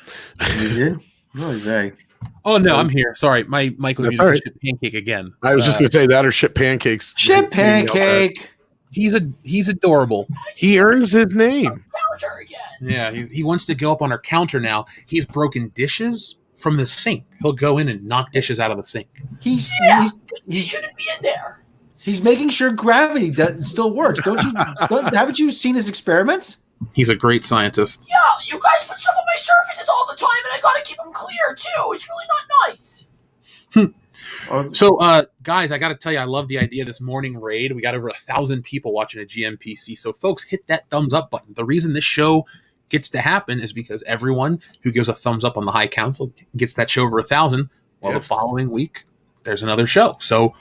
You did? Really big. Oh no, I'm here. Sorry, my mic was muted for Ship Pancake again. I was just going to say that, or Ship Pancakes. Ship Pancake. He's adorable. He earns his name. Counter again. Yeah, he wants to go up on our counter now. He's broken dishes from the sink. He'll go in and knock dishes out of the sink. He shouldn't be in there. He's making sure gravity still works. Haven't you seen his experiments? He's a great scientist. Yeah, you guys put stuff on my surfaces all the time, and I gotta keep them clear too. It's really not nice. So, guys, I got to tell you, I love the idea of this morning raid. We got over 1,000 people watching a GMPC. So, folks, hit that thumbs up button. The reason this show gets to happen is because everyone who gives a thumbs up on the High Council gets that show over 1,000. Well, Yes. the following week, there's another show. So,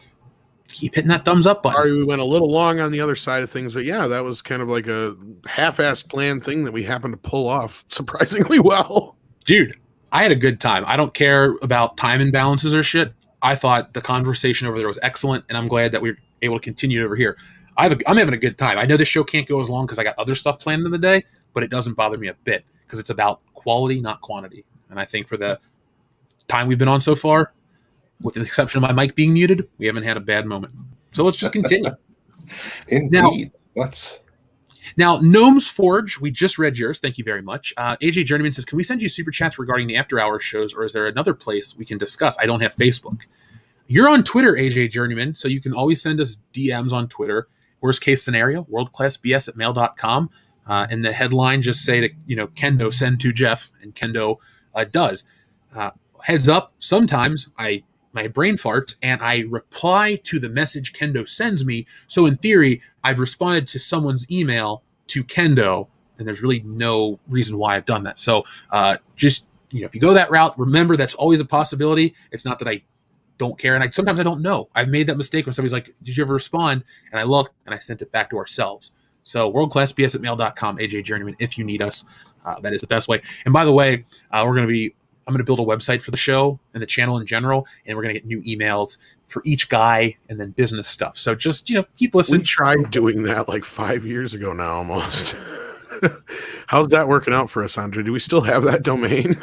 keep hitting that thumbs up button. Sorry, we went a little long on the other side of things, but yeah, that was kind of like a half-assed planned thing that we happened to pull off surprisingly well. Dude, I had a good time. I don't care about time imbalances or shit. I thought the conversation over there was excellent, and I'm glad that we were able to continue it over here. I'm having a good time. I know this show can't go as long because I got other stuff planned in the day, but it doesn't bother me a bit because it's about quality, not quantity. And I think for the time we've been on so far, with the exception of my mic being muted, we haven't had a bad moment. So let's just continue. Indeed. Now, Gnome's Forge, we just read yours. Thank you very much. AJ Journeyman says, can we send you super chats regarding the after hours shows, or is there another place we can discuss? I don't have Facebook. You're on Twitter, AJ Journeyman, so you can always send us DMs on Twitter. Worst case scenario, worldclassbs@mail.com. And the headline just say that, Kendo send to Jeff, and Kendo does. Heads up, sometimes my brain farts and I reply to the message Kendo sends me. So in theory, I've responded to someone's email to Kendo, and there's really no reason why I've done that. So just, if you go that route, remember that's always a possibility. It's not that I don't care. And sometimes I don't know. I've made that mistake when somebody's like, did you ever respond? And I look and I sent it back to ourselves. So worldclassbs@mail.com, AJ Journeyman, if you need us. That is the best way. And by the way, I'm going to build a website for the show and the channel in general, and we're going to get new emails for each guy and then business stuff. So just, keep listening. We tried doing that like 5 years ago now almost. How's that working out for us, Andre? Do we still have that domain?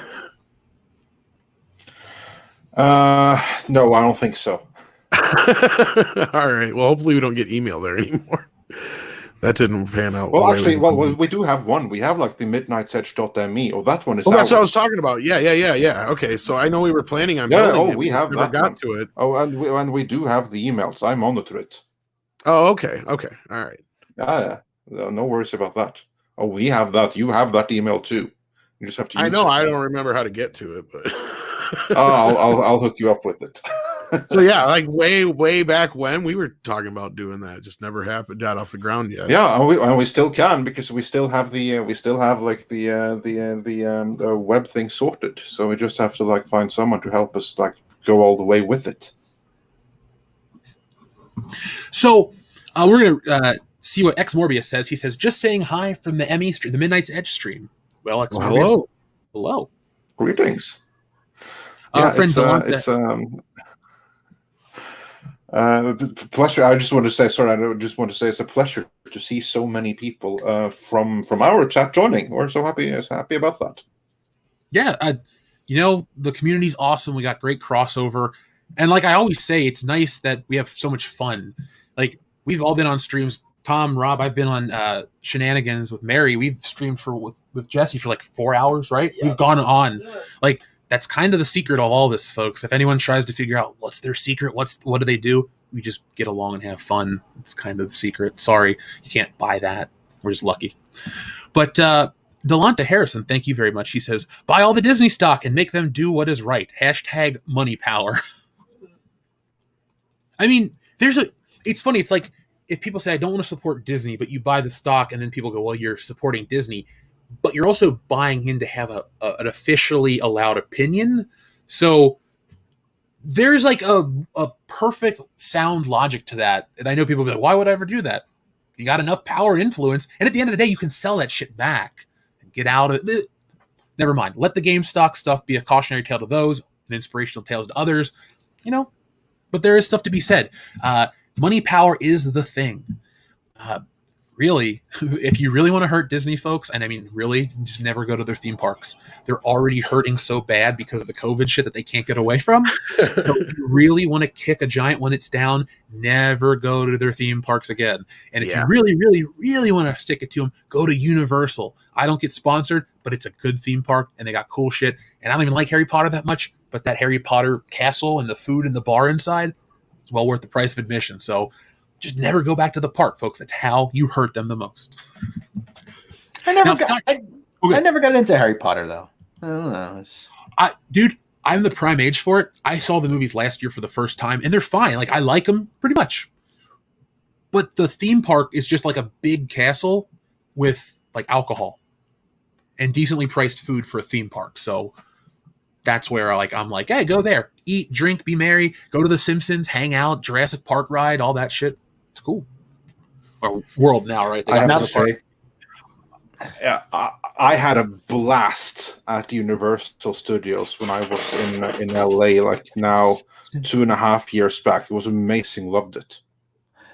No, I don't think so. All right. Well, hopefully we don't get email there anymore. That didn't pan out. Well, actually, we do have one. We have like the midnightsedge.me. Oh, that one is. Oh, that's what I was talking about. Yeah. Okay, so I know we were planning on. building it. We have never that got one. to it. Oh, and we do have the emails. I monitor it. Oh, okay. All right. Yeah. No worries about that. Oh, we have that. You have that email too. You just have to. I know. I don't remember how to get to it, but. I'll hook you up with it. So yeah, like way back when we were talking about doing that, it just never happened, got off the ground yet. Yeah, and we still can because we still have the web thing sorted. So we just have to find someone to help us go all the way with it. So we're gonna see what X Morbius says. He says, just saying hi from the ME stream, the Midnight's Edge stream. Well, X Morbius, hello. Greetings. Friend pleasure. I just want to say it's a pleasure to see so many people from our chat joining. We're so happy about that. Yeah, the community's awesome. We got great crossover, and like I always say, it's nice that we have so much fun. Like we've all been on streams. Tom, Rob, I've been on Shenanigans with Mary. We've streamed with Jesse for like 4 hours, right? Yeah. We've gone on like. That's kind of the secret of all this, folks. If anyone tries to figure out what's their secret, what do they do? We just get along and have fun. It's kind of the secret. Sorry, you can't buy that. We're just lucky. But Delonta Harrison, thank you very much. He says, buy all the Disney stock and make them do what is right. # money power. I mean, it's funny. It's like if people say, I don't want to support Disney, but you buy the stock and then people go, well, you're supporting Disney. But you're also buying in to have an officially allowed opinion. So there's like a perfect sound logic to that. And I know people be like, why would I ever do that? You got enough power and influence. And at the end of the day, you can sell that shit back and get out of it. Never mind. Let the GameStop stuff be a cautionary tale to those and inspirational tales to others. But there is stuff to be said. Money power is the thing. Really, if you really want to hurt Disney folks, and I mean, really, just never go to their theme parks. They're already hurting so bad because of the COVID shit that they can't get away from. So if you really want to kick a giant when it's down, never go to their theme parks again. And if you really, really, really want to stick it to them, go to Universal. I don't get sponsored, but it's a good theme park, and they got cool shit. And I don't even like Harry Potter that much, but that Harry Potter castle and the food and the bar inside, it's well worth the price of admission. So just never go back to the park, folks. That's how you hurt them the most. I never got into Harry Potter, though. I don't know. I'm the prime age for it. I saw the movies last year for the first time, and they're fine. Like, I like them pretty much. But the theme park is just like a big castle with like alcohol and decently priced food for a theme park. So that's where I'm like, hey, go there, eat, drink, be merry, go to the Simpsons, hang out, Jurassic Park ride, all that shit. It's cool. Or World now, right? I have to say, yeah, I had a blast at Universal Studios when I was in LA, like now 2.5 years back. It was amazing. Loved it.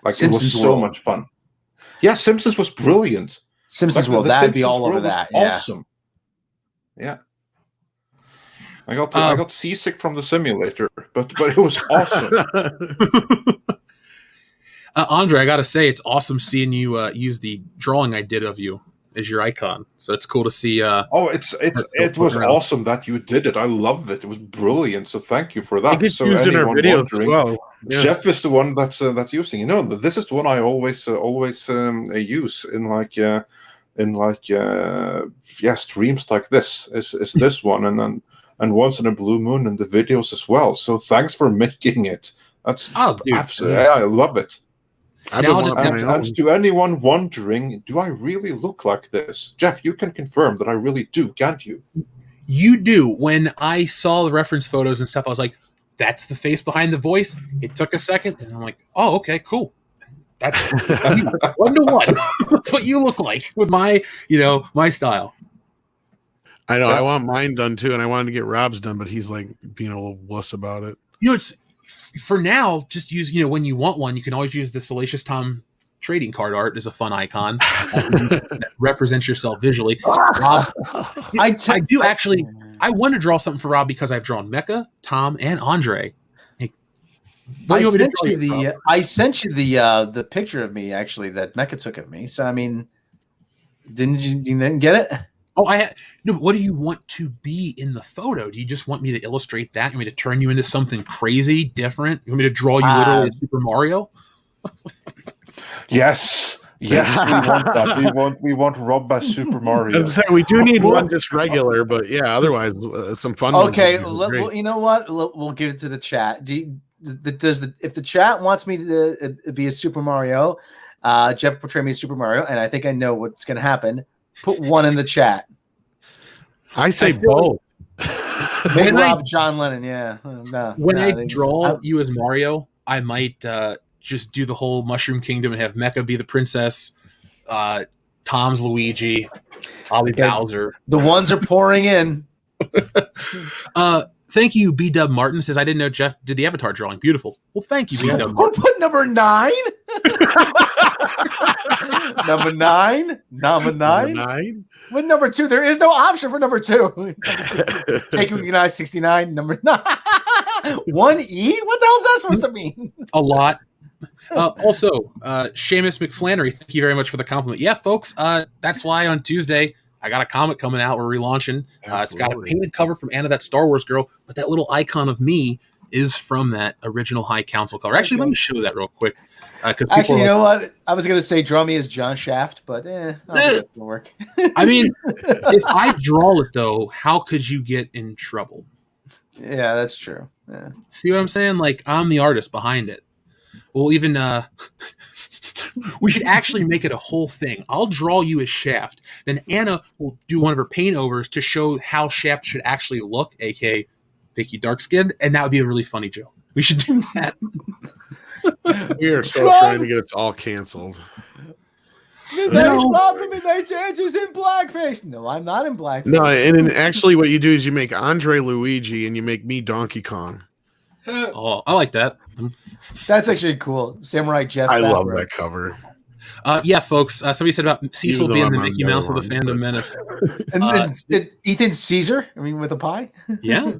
Like Simpsons it was so World. much fun. Yeah, Simpsons was brilliant. Simpsons Like, World, the that'd be Simpsons all over World was that. Yeah. Awesome. Yeah. I got seasick from the simulator, but it was awesome. Andre, I gotta say, it's awesome seeing you use the drawing I did of you as your icon. So it's cool to see. It was awesome that you did it. I love it. It was brilliant. So thank you for that. It gets so used in our anyone videos as wondering, well. Yeah. Jeff is the one that's using. You know, this is the one I always use in streams like this. Is this one and once in a blue moon in the videos as well. So thanks for making it. That's absolutely. Yeah, I love it. And to anyone wondering, do I really look like this? Jeff, you can confirm that I really do, can't you? You do. When I saw the reference photos and stuff, I was like, that's the face behind the voice. It took a second, and I'm like, oh, okay, cool. That's 1-to-1. That's what you look like with my style. I know. I want mine done too, and I wanted to get Rob's done, but he's like being a little wuss about it. It's for now. Just use when you want one, you can always use the Salacious Tom trading card art as a fun icon that represents yourself visually. Rob, I do actually. I want to draw something for Rob because I've drawn Mecha, Tom, and Andre. I sent you the picture of me actually that Mecha took of me. So I mean, you didn't get it? Oh, no. But what do you want to be in the photo? Do you just want me to illustrate that? You want me to turn you into something crazy, different? You want me to draw you literally as Super Mario? Yes, we want that. We want Rob as Super Mario. We do need one just regular, but yeah, otherwise some fun. Okay, well, you know what? We'll give it to the chat. If the chat wants me to be a Super Mario, Jeff portray me as Super Mario, and I think I know what's going to happen. Put one in the chat. I say both. When Rob, John Lennon, yeah. I draw you as Mario, I might just do the whole Mushroom Kingdom and have Mecha be the princess, Tom's Luigi, I'll be Bowser. The ones are pouring in. Thank you, B-Dub Martin says, I didn't know Jeff did the avatar drawing. Beautiful. Well, thank you, B-Dub Martin. Who put number 9? Number 9? Number 9? With number 2, there is no option for number 2. Take recognize 69, number 9. 1E? What the hell is that supposed to mean? A lot. Also, Seamus McFlannery, thank you very much for the compliment. Yeah, folks, that's why on Tuesday I got a comic coming out. We're relaunching. It's got a painted cover from Anna, that Star Wars girl, but that little icon of me is from that original High Council cover. Actually, let me show that real quick. Actually, you know what? I was going to say draw me as John Shaft, but it won't work. I mean, if I draw it, though, how could you get in trouble? Yeah, that's true. Yeah. See what I'm saying? Like, I'm the artist behind it. Well, even we should actually make it a whole thing. I'll draw you as Shaft. Then Anna will do one of her paint overs to show how Shaft should actually look, aka Vicky Darkskinned, and that would be a really funny joke. We should do that. We are so trying to get it all canceled. Bob from Midnight Sanchez in blackface. No, I'm not in blackface. No, and actually what you do is you make Andre Luigi and you make me Donkey Kong. Oh, I like that. That's actually cool. Samurai Jeff. I love that cover. Yeah, folks. Somebody said about Cecil being the Mickey Mouse of the Fandom Menace. and Ethan Caesar, with a pie. Yeah.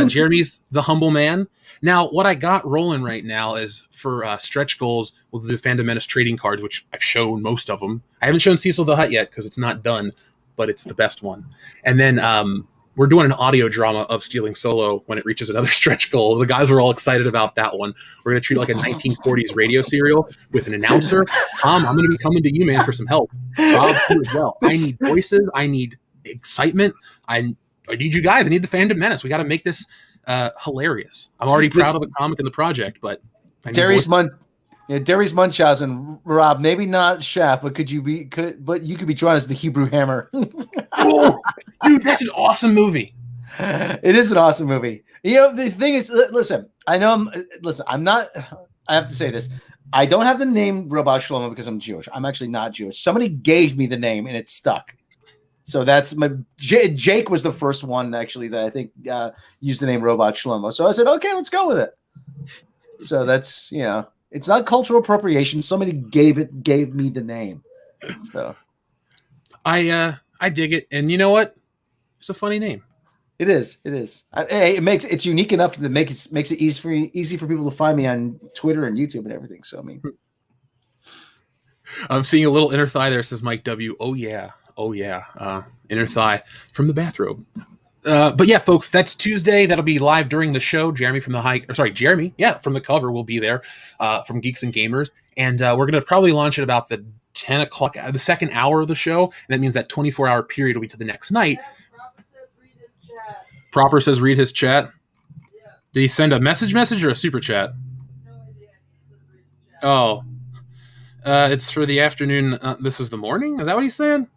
Jeremy's the humble man. Now, what I got rolling right now is for stretch goals with the Fandom Menace trading cards, which I've shown most of them. I haven't shown Cecil the Hut yet because it's not done, but it's the best one. And then we're doing an audio drama of Stealing Solo when it reaches another stretch goal. The guys are all excited about that one. We're going to treat it like a 1940s radio serial with an announcer. Tom, I'm going to be coming to you, man, for some help. Rob, you as well. I need voices. I need excitement. I need you guys. I need the Fandom Menace. We got to make this hilarious. I'm already proud of the comic and the project, but Darius Munchausen, Rob, maybe not Shaft, but you could be drawn as the Hebrew Hammer. Oh, dude, that's an awesome movie. It is an awesome movie. The thing is, listen, I have to say this. I don't have the name Robot Shlomo because I'm Jewish. I'm actually not Jewish. Somebody gave me the name and it stuck. So that's Jake was the first one actually that I think used the name Robot Shlomo. So I said, okay, let's go with it. So that's, it's not cultural appropriation. Somebody gave me the name. So I dig it. And you know what? It's a funny name. It is. It's unique enough that makes it easy for people to find me on Twitter and YouTube and everything. So I mean, I'm seeing a little inner thigh there. Says Mike W. Oh yeah. Inner thigh from the bathrobe. But yeah, folks, that's Tuesday. That'll be live during the show. Jeremy from the cover will be there from Geeks and Gamers, and we're gonna probably launch at about the 10 o'clock, the second hour of the show, and that means that 24-hour period will be to the next night. Proper says read his chat. Yeah. Did he send a message or a super chat? No idea. He says read his chat. Oh. It's for the afternoon. This is the morning? Is that what he's saying?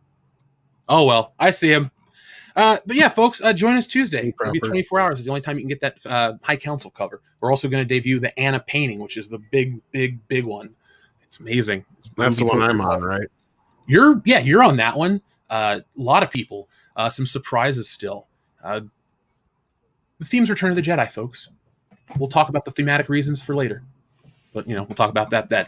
Oh, well. I see him. But yeah, folks, join us Tuesday. It'll be 24 hours. It's the only time you can get that High Council cover. We're also going to debut the Anna painting, which is the big one. It's amazing. That's the one I'm on, right? You're on that one. A lot of people. Some surprises still. The theme's Return of the Jedi, folks. We'll talk about the thematic reasons for later. But, we'll talk about that then.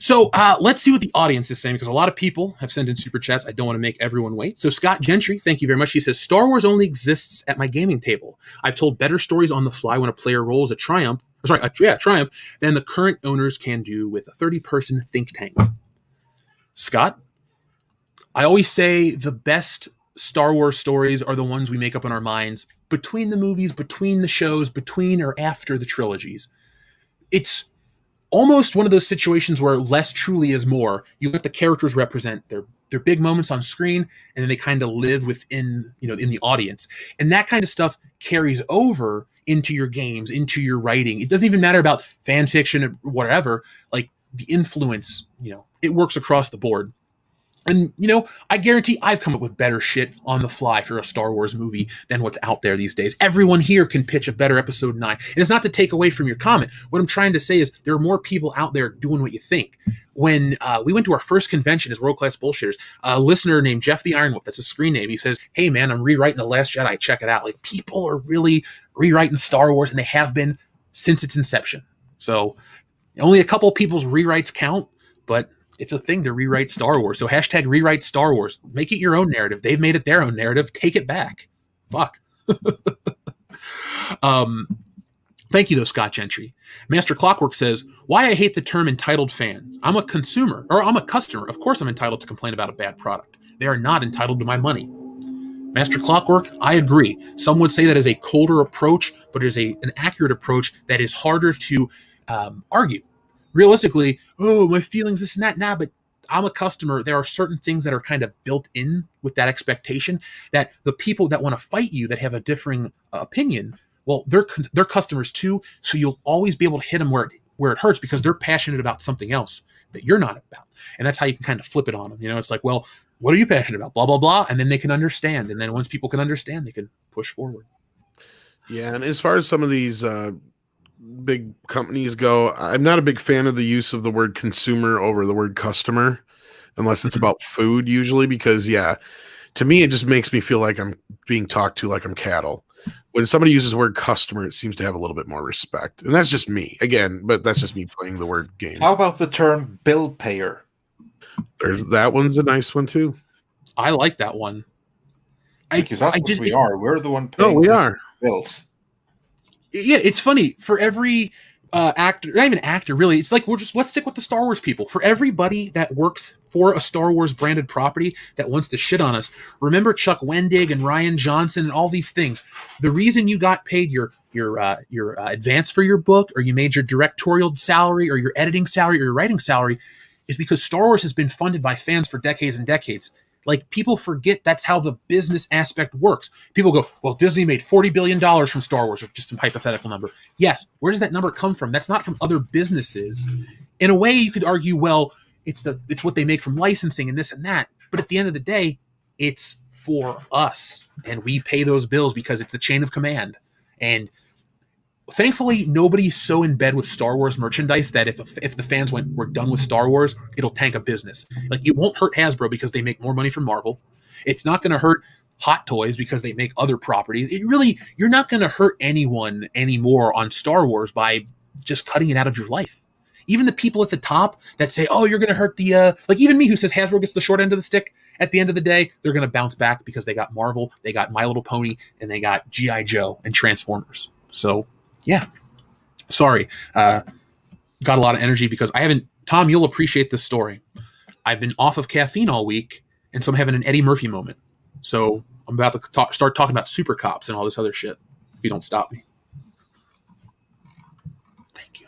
So let's see what the audience is saying, because a lot of people have sent in super chats. I don't want to make everyone wait. So Scott Gentry, thank you very much. He says, Star Wars only exists at my gaming table. I've told better stories on the fly when a player rolls a triumph than the current owners can do with a 30-person think tank. Scott, I always say the best Star Wars stories are the ones we make up in our minds between the movies, between the shows, between or after the trilogies. It's almost one of those situations where less truly is more. You let the characters represent their big moments on screen, and then they kind of live within, in the audience. And that kind of stuff carries over into your games, into your writing. It doesn't even matter about fan fiction or whatever. Like the influence, it works across the board. And, I guarantee I've come up with better shit on the fly for a Star Wars movie than what's out there these days. Everyone here can pitch a better episode 9. And it's not to take away from your comment. What I'm trying to say is there are more people out there doing what you think. When we went to our first convention as World Class Bullshitters, a listener named Jeff the Iron Wolf, that's a screen name, he says, hey man, I'm rewriting The Last Jedi, check it out. Like, people are really rewriting Star Wars, and they have been since its inception. So only a couple of people's rewrites count, but it's a thing to rewrite Star Wars. So hashtag rewrite Star Wars. Make it your own narrative. They've made it their own narrative. Take it back. Fuck. Thank you, though, Scott Gentry. Master Clockwork says, why I hate the term entitled fans. I'm a customer. Of course I'm entitled to complain about a bad product. They are not entitled to my money. Master Clockwork, I agree. Some would say that is a colder approach, but it is an accurate approach that is harder to argue. Realistically, my feelings, this and that. Nah, but I'm a customer. There are certain things that are kind of built in with that expectation that the people that want to fight you, that have a differing opinion, well, they're customers too. So you'll always be able to hit them where it hurts, because they're passionate about something else that you're not about. And that's how you can kind of flip it on them. It's like, well, what are you passionate about? Blah, blah, blah. And then they can understand. And then once people can understand, they can push forward. Yeah. And as far as some of these, big companies go, I'm not a big fan of the use of the word consumer over the word customer, unless it's about food usually, because to me, it just makes me feel like I'm being talked to like I'm cattle. When somebody uses the word customer, it seems to have a little bit more respect. And that's just me again, but that's just me playing the word game. How about the term bill payer? That one's a nice one too. I like that one. Because that's what we are. We're the one paying we are bills. Yeah, it's funny. For every actor, not even actor, really, it's like let's stick with the Star Wars people. For everybody that works for a Star Wars branded property that wants to shit on us, remember Chuck Wendig and Ryan Johnson and all these things. The reason you got paid your advance for your book, or you made your directorial salary, or your editing salary, or your writing salary, is because Star Wars has been funded by fans for decades and decades. Like, people forget that's how the business aspect works. People go, well, Disney made $40 billion from Star Wars, or just some hypothetical number. Yes, where does that number come from? That's not from other businesses. In a way, you could argue, well, it's what they make from licensing and this and that. But at the end of the day, it's for us. And we pay those bills because it's the chain of command. And thankfully, nobody's so in bed with Star Wars merchandise that if the fans we're done with Star Wars, it'll tank a business. Like, it won't hurt Hasbro because they make more money from Marvel. It's not going to hurt Hot Toys because they make other properties. You're not going to hurt anyone anymore on Star Wars by just cutting it out of your life. Even the people at the top that say, oh, you're going to hurt the, like even me who says Hasbro gets the short end of the stick, at the end of the day, they're going to bounce back because they got Marvel, they got My Little Pony, and they got G.I. Joe and Transformers. So, yeah. Sorry. Got a lot of energy because I haven't, Tom, you'll appreciate this story. I've been off of caffeine all week, and so I'm having an Eddie Murphy moment. So I'm about to start talking about super cops and all this other shit if you don't stop me. Thank you.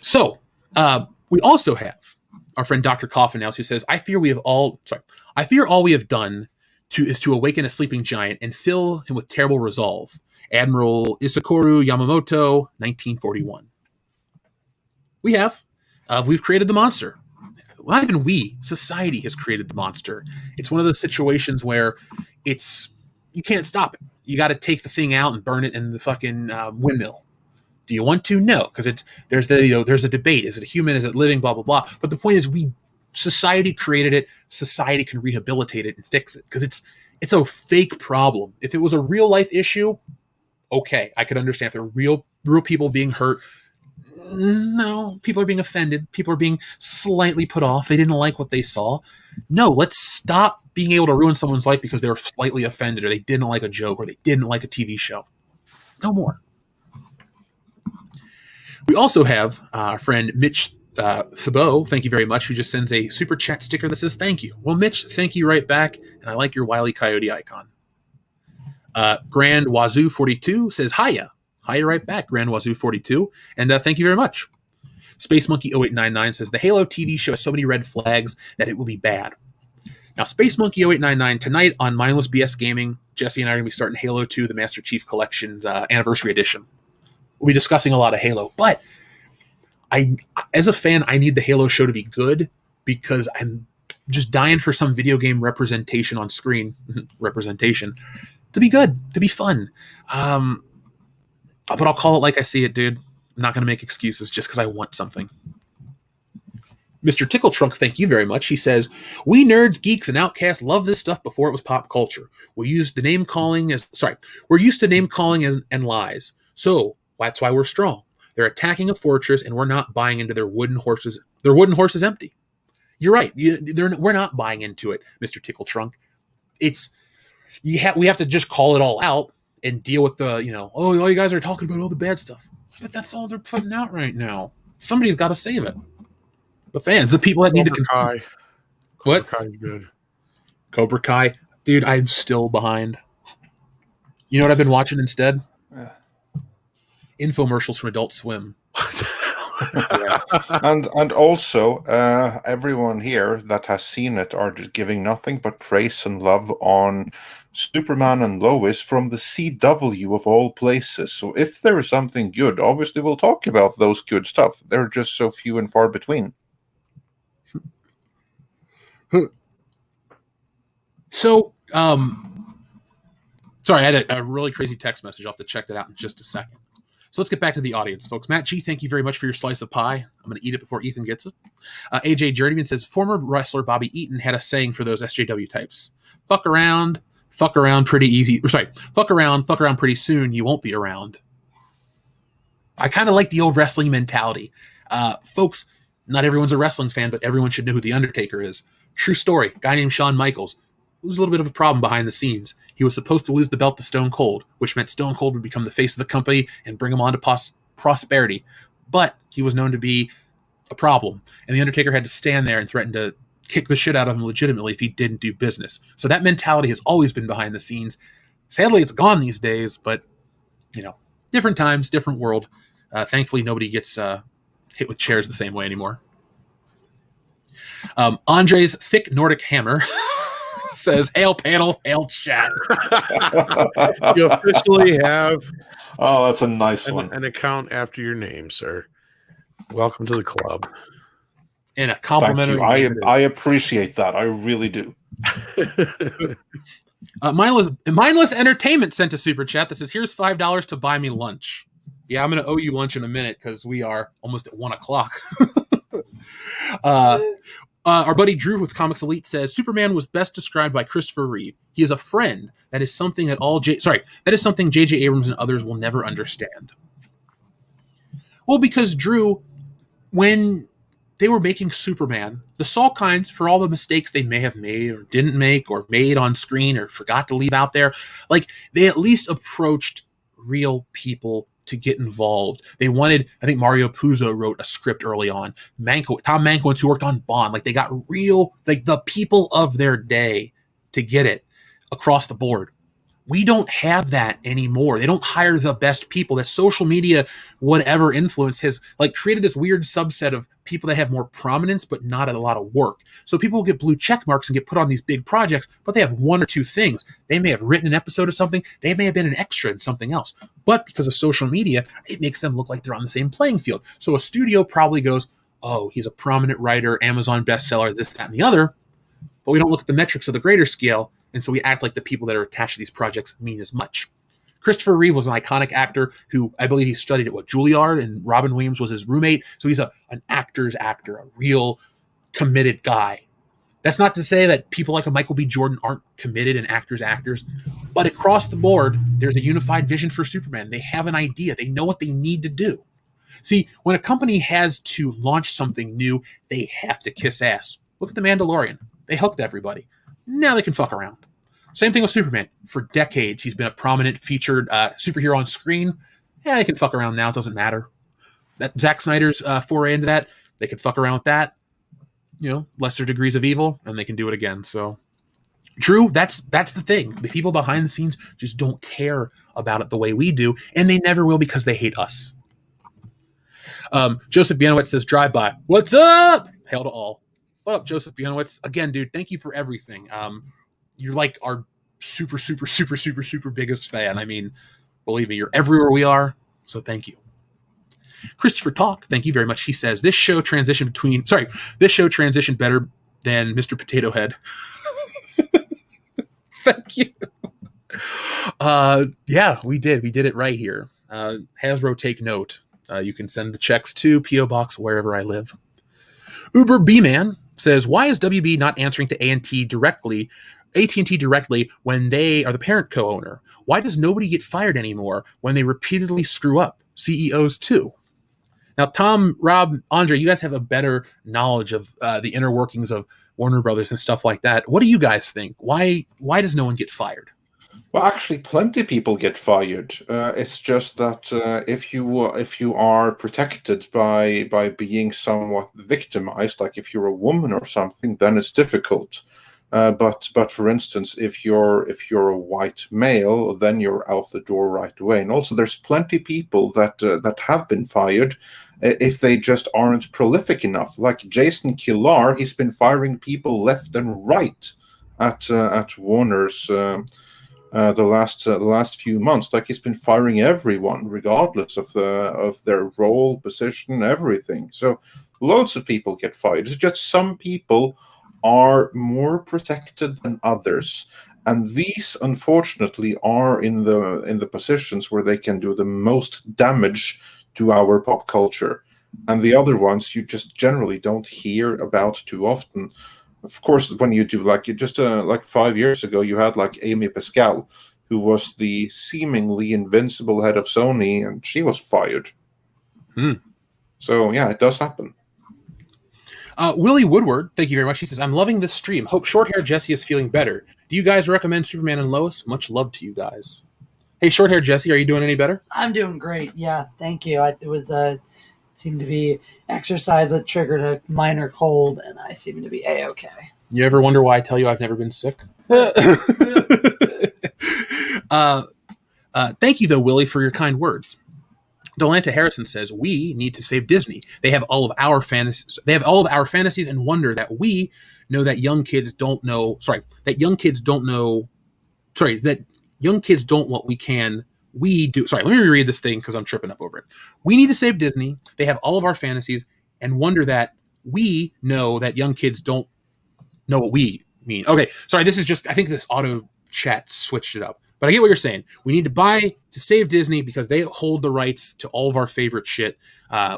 So we also have our friend Dr. Coffin House, who says, I fear all we have done is to awaken a sleeping giant and fill him with terrible resolve. Admiral Isakuru Yamamoto, 1941. We've created the monster. Well, not even we, society has created the monster. It's one of those situations where you can't stop it. You got to take the thing out and burn it in the fucking windmill. Do you want to? No, because there's a debate. Is it a human? Is it living? Blah blah blah. But the point is, society created it. Society can rehabilitate it and fix it because it's a fake problem. If it was a real life issue, okay, I could understand if there are real people being hurt. No, people are being offended. People are being slightly put off. They didn't like what they saw. No, let's stop being able to ruin someone's life because they were slightly offended or they didn't like a joke or they didn't like a TV show. No more. We also have our friend Mitch Thibault, thank you very much, who just sends a super chat sticker that says thank you. Well, Mitch, thank you right back, and I like your Wile E. Coyote icon. Grand Wazoo 42 says hiya. Hiya right back, Grand Wazoo 42, and thank you very much. Space Monkey 0899 says the Halo TV show has so many red flags that it will be bad. Now, Space Monkey 0899, tonight on Mindless BS Gaming, Jesse and I are going to be starting Halo 2, the Master Chief Collection's Anniversary Edition. We'll be discussing a lot of Halo, but as a fan, I need the Halo show to be good because I'm just dying for some video game representation on screen, to be good, to be fun. But I'll call it like I see it, dude. I'm not going to make excuses just because I want something. Mr. Tickle Trunk, thank you very much. He says, we nerds, geeks, and outcasts love this stuff before it was pop culture. We're used to name calling and lies. So that's why we're strong. They're attacking a fortress, and we're not buying into their wooden horses. Their wooden horse is empty. You're right. We're not buying into it, Mr. Tickle Trunk. We have to just call it all out and deal with all you guys are talking about all the bad stuff. But that's all they're putting out right now. Somebody's got to save it. The fans, the people that need to consume. What? Cobra Kai is good. Cobra Kai. Dude, I'm still behind. You know what I've been watching instead? Infomercials from Adult Swim. Yeah. And also, everyone here that has seen it are just giving nothing but praise and love on Superman and Lois from the CW of all places. So if there is something good, obviously we'll talk about those good stuff. They're just so few and far between. So, sorry, I had a really crazy text message. I'll have to check that out in just a second. So let's get back to the audience, folks. Matt G, thank you very much for your slice of pie. I'm going to eat it before Ethan gets it. AJ Journeyman says, former wrestler Bobby Eaton had a saying for those SJW types. Fuck around pretty easy. Sorry, fuck around pretty soon. You won't be around. I kind of like the old wrestling mentality. Folks, not everyone's a wrestling fan, but everyone should know who The Undertaker is. True story. Guy named Shawn Michaels. It was a little bit of a problem behind the scenes. He was supposed to lose the belt to Stone Cold, which meant Stone Cold would become the face of the company and bring him on to prosperity. But he was known to be a problem, and The Undertaker had to stand there and threaten to kick the shit out of him legitimately if he didn't do business. So that mentality has always been behind the scenes. Sadly, it's gone these days, but, different times, different world. Thankfully, nobody gets hit with chairs the same way anymore. Andre's thick Nordic hammer says, "Hail panel, hail chat." You officially have Oh, that's a nice one. an account after your name, sir. Welcome to the club. In a Thank complimentary you. I appreciate that. I really do. Mindless Entertainment sent a super chat that says, "Here's $5 to buy me lunch." Yeah, I'm going to owe you lunch in a minute because we are almost at 1:00. Our buddy Drew with Comics Elite says, "Superman was best described by Christopher Reeve. He is a friend. That is something that is something J.J. Abrams and others will never understand." Well, because Drew, when they were making Superman, the Salkinds, for all the mistakes they may have made or didn't make or made on screen or forgot to leave out there, like, they at least approached real people to get involved. They wanted, I think Mario Puzo wrote a script early on. Tom Mankiewicz, who worked on Bond, like, they got real, like, the people of their day to get it across the board. We don't have that anymore. They don't hire the best people. That social media, whatever influence, has like created this weird subset of people that have more prominence but not a lot of work. So people get blue check marks and get put on these big projects, but they have one or two things. They may have written an episode of something. They may have been an extra in something else. But because of social media, it makes them look like they're on the same playing field. So a studio probably goes, "Oh, he's a prominent writer, Amazon bestseller, this, that, and the other." But we don't look at the metrics of the greater scale. And so we act like the people that are attached to these projects mean as much. Christopher Reeve was an iconic actor who, I believe he studied at Juilliard, and Robin Williams was his roommate. So he's an actor's actor, a real committed guy. That's not to say that people like a Michael B. Jordan aren't committed and actors. But across the board, there's a unified vision for Superman. They have an idea. They know what they need to do. See, when a company has to launch something new, they have to kiss ass. Look at The Mandalorian. They hooked everybody. Now they can fuck around. Same thing with Superman. For decades, he's been a prominent featured superhero on screen. Yeah, they can fuck around now. It doesn't matter. That Zack Snyder's foray into that, they can fuck around with that. You know, lesser degrees of evil, and they can do it again. So, true, that's the thing. The people behind the scenes just don't care about it the way we do, and they never will because they hate us. Joseph Bianowitz says, "Drive by. What's up? Hail to all." What up, Joseph Bianowitz? Again, dude, thank you for everything. You're like our super biggest fan. I mean, believe me, you're everywhere we are, so thank you. Christopher Talk, thank you very much. He says, this show transitioned better than Mr. Potato Head. Thank you. Yeah, we did it right here. Hasbro, take note. You can send the checks to P.O. Box wherever I live. Uber B-Man says, why is WB not answering to AT&T directly when they are the parent co-owner? Why does nobody get fired anymore when they repeatedly screw up? CEOs too. Now, Tom, Rob, Andre, you guys have a better knowledge of the inner workings of Warner Brothers and stuff like that. What do you guys think? Why does no one get fired? Well, actually, plenty of people get fired. It's just that if you are protected by being somewhat victimized, like if you're a woman or something, then it's difficult. But for instance, if you're a white male, then you're out the door right away. And also, there's plenty of people that have been fired if they just aren't prolific enough. Like Jason Kilar, he's been firing people left and right at Warner's. The last few months, like he's been firing everyone, regardless of their role, position, everything. So loads of people get fired. It's just some people are more protected than others, and these, unfortunately, are in the positions where they can do the most damage to our pop culture. And the other ones you just generally don't hear about too often. Of course, when you do, like, like 5 years ago, you had like Amy Pascal, who was the seemingly invincible head of Sony, and she was fired. So yeah, it does happen. Willie Woodward, thank you very much. He says, I'm loving this stream. Hope short-haired Jesse is feeling better. Do you guys recommend Superman and Lois? Much love to you guys. Hey, short-haired Jesse, are you doing any better? I'm doing great. Yeah, thank you. It was seemed to be exercise that triggered a minor cold, and I seem to be A-okay. You ever wonder why I tell you I've never been sick? Thank you, though, Willie, for your kind words. Delanta Harrison says, we need to save Disney. They have all of our fantasies. They have all of our fantasies and wonder that we know that young kids don't know. That young kids don't know. That young kids don't what we can. We do. Let me reread this thing because I'm tripping up over it. We need to save Disney. They have all of our fantasies and wonder that we know that young kids don't know what we mean. Okay, sorry. This is just. I think this auto chat switched it up. But I get what you're saying. We need to buy to save Disney because they hold the rights to all of our favorite shit.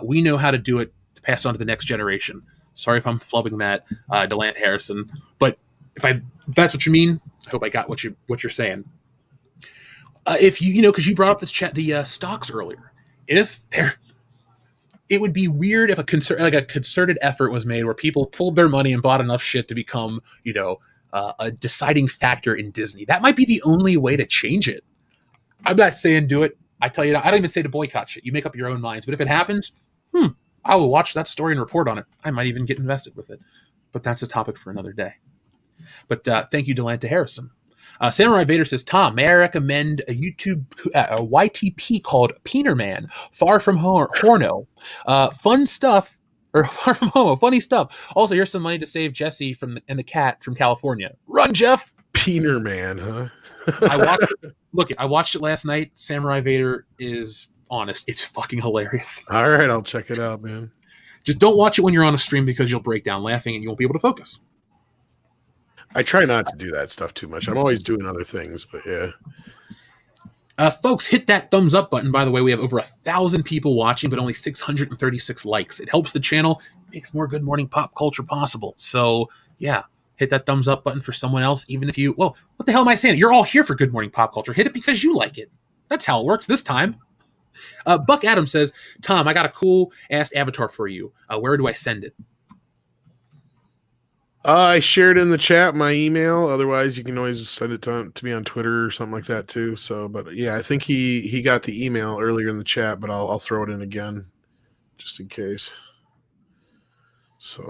We know how to do it to pass on to the next generation. Sorry if I'm flubbing that, Delant Harrison. But if that's what you mean, I hope I got what you're saying. If because you brought up the stocks earlier. It would be weird if a concerted effort was made where people pulled their money and bought enough shit to become, a deciding factor in Disney. That might be the only way to change it. I'm not saying do it. I tell you, I don't even say to boycott shit. You make up your own minds. But if it happens, I will watch that story and report on it. I might even get invested with it. But that's a topic for another day. But thank you, Delanta Harrison. Samurai Vader says, Tom, may I recommend a YouTube YTP called Peener Man, Far From Horno. Fun stuff. Or Far From Homo, funny stuff. Also, here's some money to save Jesse and the cat from California. Run, Jeff! Peener Man, huh? I watched it last night. Samurai Vader is honest. It's fucking hilarious. All right, I'll check it out, man. Just don't watch it when you're on a stream because you'll break down laughing and you won't be able to focus. I try not to do that stuff too much. I'm always doing other things, but yeah. Folks, hit that thumbs up button. By the way, we have over 1,000 people watching, but only 636 likes. It helps the channel, makes more Good Morning Pop Culture possible. So, yeah, hit that thumbs up button for someone else, even if you... Well, what the hell am I saying? You're all here for Good Morning Pop Culture. Hit it because you like it. That's how it works this time. Buck Adams says, Tom, I got a cool-ass avatar for you. Where do I send it? I shared in the chat my email. Otherwise, you can always send it to me on Twitter or something like that too. So, but yeah, I think he got the email earlier in the chat, but I'll throw it in again just in case. So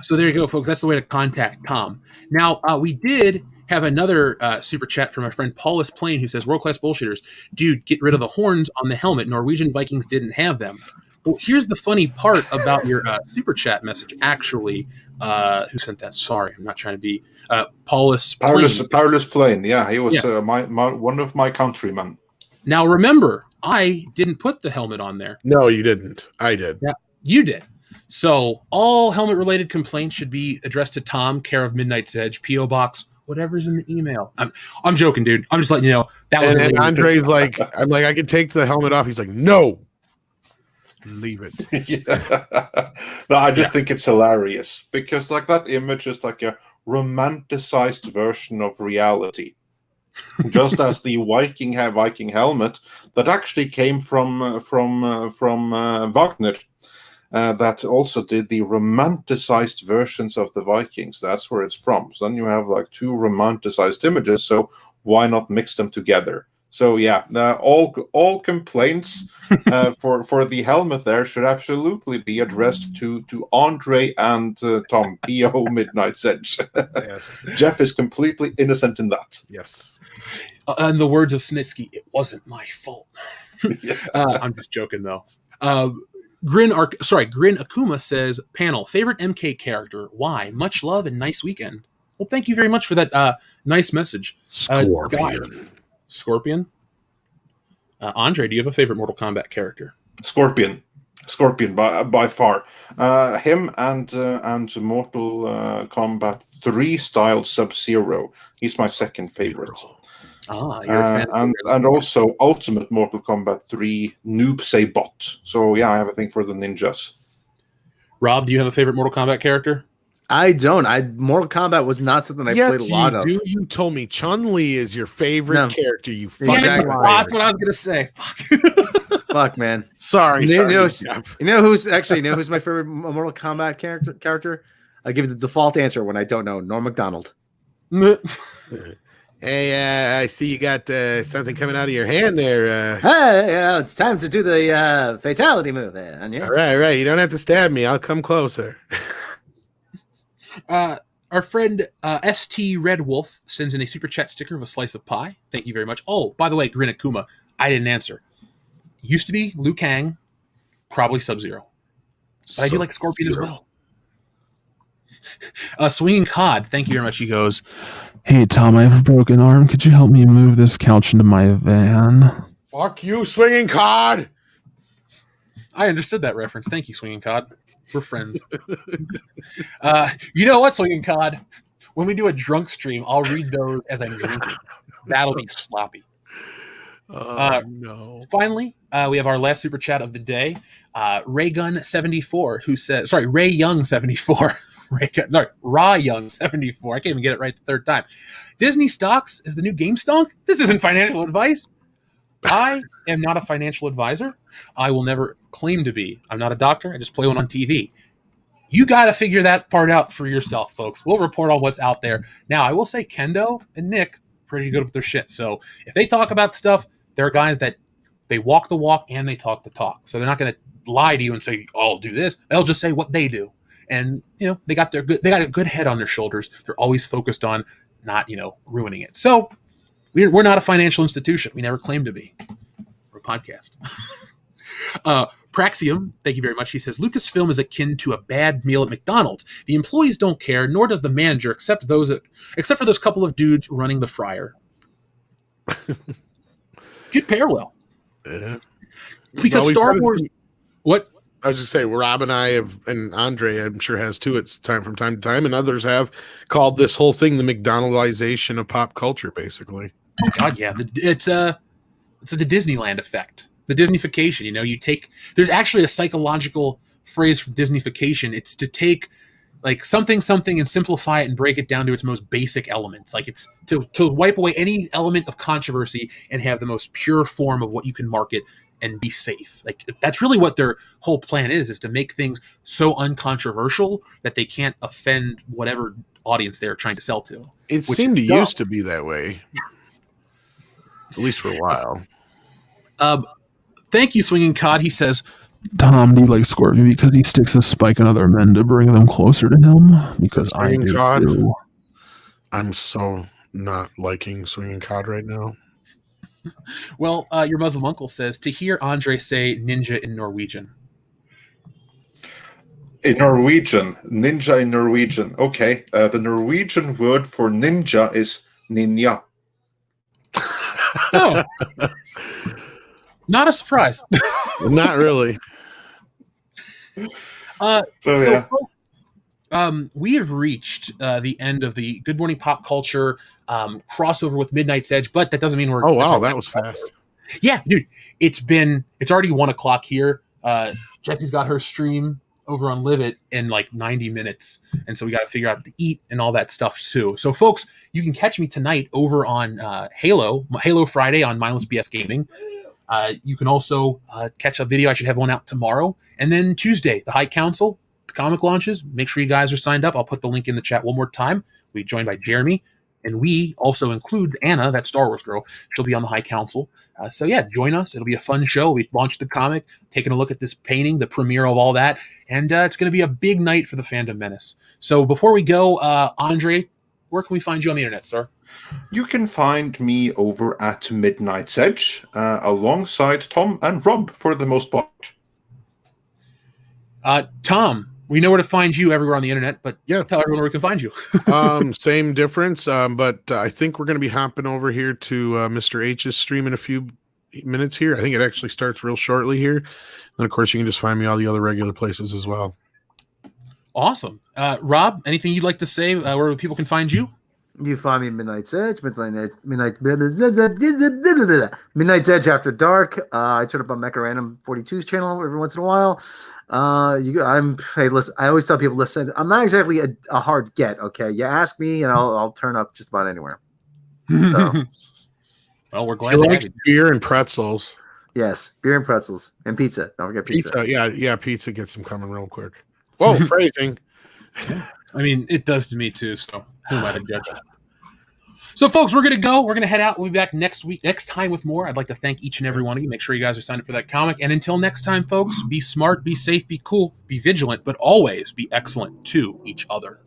so there you go, folks. That's the way to contact Tom. Now, we did have another super chat from our friend Paulus Plain who says, world class bullshitters, dude, get rid of the horns on the helmet. Norwegian Vikings didn't have them. Well, here's the funny part about your super chat message. Actually, who sent that? Sorry, I'm not trying to be Paulus Plain. Yeah, he was one of my countrymen. Now, remember, I didn't put the helmet on there. No, you didn't. I did. Yeah, you did. So all helmet-related complaints should be addressed to Tom, care of Midnight's Edge, P.O. Box, whatever's in the email. I'm joking, dude. I'm just letting you know that was. And Andre's like, I'm like, I can take the helmet off. He's like, no. Leave it. Yeah. No, I just think it's hilarious because like that image is like a romanticized version of reality. Just as the Viking helmet that actually came from Wagner, that also did the romanticized versions of the Vikings. That's where it's from. So then you have like two romanticized images. So why not mix them together? So yeah, all complaints for the helmet there should absolutely be addressed to Andre and Tom, P.O. Midnight's Edge. Yes. Jeff is completely innocent in that. Yes. In the words of Snitsky, it wasn't my fault. I'm just joking though. Grin Akuma says, panel, favorite MK character? Why? Much love and nice weekend. Well, thank you very much for that nice message. Scorpion. Andre, do you have a favorite Mortal Kombat character? Scorpion by far. Him and Mortal Kombat 3 style Sub-Zero. He's my second favorite. You're a fan and also Ultimate Mortal Kombat 3 Noob Saibot. So yeah, I have a thing for the ninjas. Rob, do you have a favorite Mortal Kombat character? I don't. Mortal Kombat was not something I played a lot of. You told me Chun-Li is your favorite character. You fucking Exactly. That's what I was gonna say. Fuck. Fuck, man. Sorry. You know who's my favorite Mortal Kombat character? I give the default answer when I don't know. Norm Macdonald. Hey, I see you got something coming out of your hand there. Hey, it's time to do the fatality move. All right. You don't have to stab me. I'll come closer. Our friend ST Red Wolf sends in a super chat sticker of a slice of pie. Thank you very much. Oh, by the way, Grin Akuma, I didn't answer. Used to be Liu Kang, probably Sub-Zero. But I do like Scorpion as well. Swinging Cod, thank you very much. He goes, "Hey, Tom, I have a broken arm. Could you help me move this couch into my van?" Fuck you, Swinging Cod. I understood that reference. Thank you, Swinging Cod. We're friends. You know what, Swinging Cod? When we do a drunk stream, I'll read those as I'm drinking. That'll be sloppy. No. Finally, we have our last super chat of the day. Raygun74, who says, sorry, Ray Young 74. Raw Young 74. I can't even get it right the third time. Disney stocks is the new GameStonk? This isn't financial advice. I am not a financial advisor. I will never claim to be. I'm not a doctor. I just play one on TV. You got to figure that part out for yourself, folks. We'll report on what's out there. Now, I will say Kendo and Nick pretty good with their shit. So if they talk about stuff, they're guys that they walk the walk and they talk the talk. So they're not going to lie to you and say, "Oh, I'll do this." They'll just say what they do. And they got a good head on their shoulders. They're always focused on not ruining it. So we're not a financial institution. We never claim to be. We're a podcast. Praxium, thank you very much. He says, Lucasfilm is akin to a bad meal at McDonald's. The employees don't care, nor does the manager, except for those couple of dudes running the fryer. Good parallel. Yeah. Because Star Wars... What? I was just saying, Rob and I have, and Andre, I'm sure, has too. It's from time to time, and others have called this whole thing the McDonaldization of pop culture, basically. Oh God, yeah, it's the Disneyland effect, the Disneyfication. There's actually a psychological phrase for Disneyfication. It's to take like something and simplify it and break it down to its most basic elements. Like it's to wipe away any element of controversy and have the most pure form of what you can market and be safe. Like that's really what their whole plan is to make things so uncontroversial that they can't offend whatever audience they're trying to sell to. It seemed to used to be that way. At least for a while. Thank you, Swinging Cod. He says, Tom, do you like Scorpion because he sticks a spike in other men to bring them closer to him? Because Swinging I do Cod? too. I'm so not liking Swinging Cod right now. Well, your Muslim uncle says, to hear Andre say ninja in Norwegian. In Norwegian, ninja in Norwegian. Okay, the Norwegian word for ninja is ninja. Oh. Not a surprise. Not really. Folks, we have reached the end of the Good Morning Pop Culture crossover with Midnight's Edge, but that doesn't mean we're... Oh, wow, that was fast. Yeah, dude, it's already 1:00 here. Jesse's got her stream over on Live It in like 90 minutes, and so we got to figure out to eat and all that stuff too. So, folks, you can catch me tonight over on Halo Friday on Mindless BS Gaming. You can also catch a video. I should have one out tomorrow. And then Tuesday, the High Council, the comic launches. Make sure you guys are signed up. I'll put the link in the chat one more time. We're joined by Jeremy. And we also include Anna, that Star Wars girl. She'll be on the High Council. So, yeah, join us. It'll be a fun show. We launched the comic, taking a look at this painting, the premiere of all that. And it's going to be a big night for the Fandom Menace. So before we go, Andre, where can we find you on the internet, sir? You can find me over at Midnight's Edge, alongside Tom and Rob for the most part. Tom, we know where to find you everywhere on the internet, but tell everyone where we can find you. Same difference, but I think we're going to be hopping over here to Mr. H's stream in a few minutes here. I think it actually starts real shortly here. And, of course, you can just find me all the other regular places as well. Awesome. Rob, anything you'd like to say where people can find you? You find me Midnight's Edge, Midnight's Edge After Dark. I turn up on Mecha Random 42's channel every once in a while. Listen, I always tell people, listen, I'm not exactly a hard get. Okay, you ask me, and I'll turn up just about anywhere. So, well, we're glad. He likes beer and pretzels. Yes, beer and pretzels and pizza. Don't forget pizza. Yeah, pizza gets them coming real quick. Whoa, phrasing. I mean, it does to me too. So who am I to judge? So, folks, we're going to go. We're going to head out. We'll be back next time with more. I'd like to thank each and every one of you. Make sure you guys are signed up for that comic. And until next time, folks, be smart, be safe, be cool, be vigilant, but always be excellent to each other.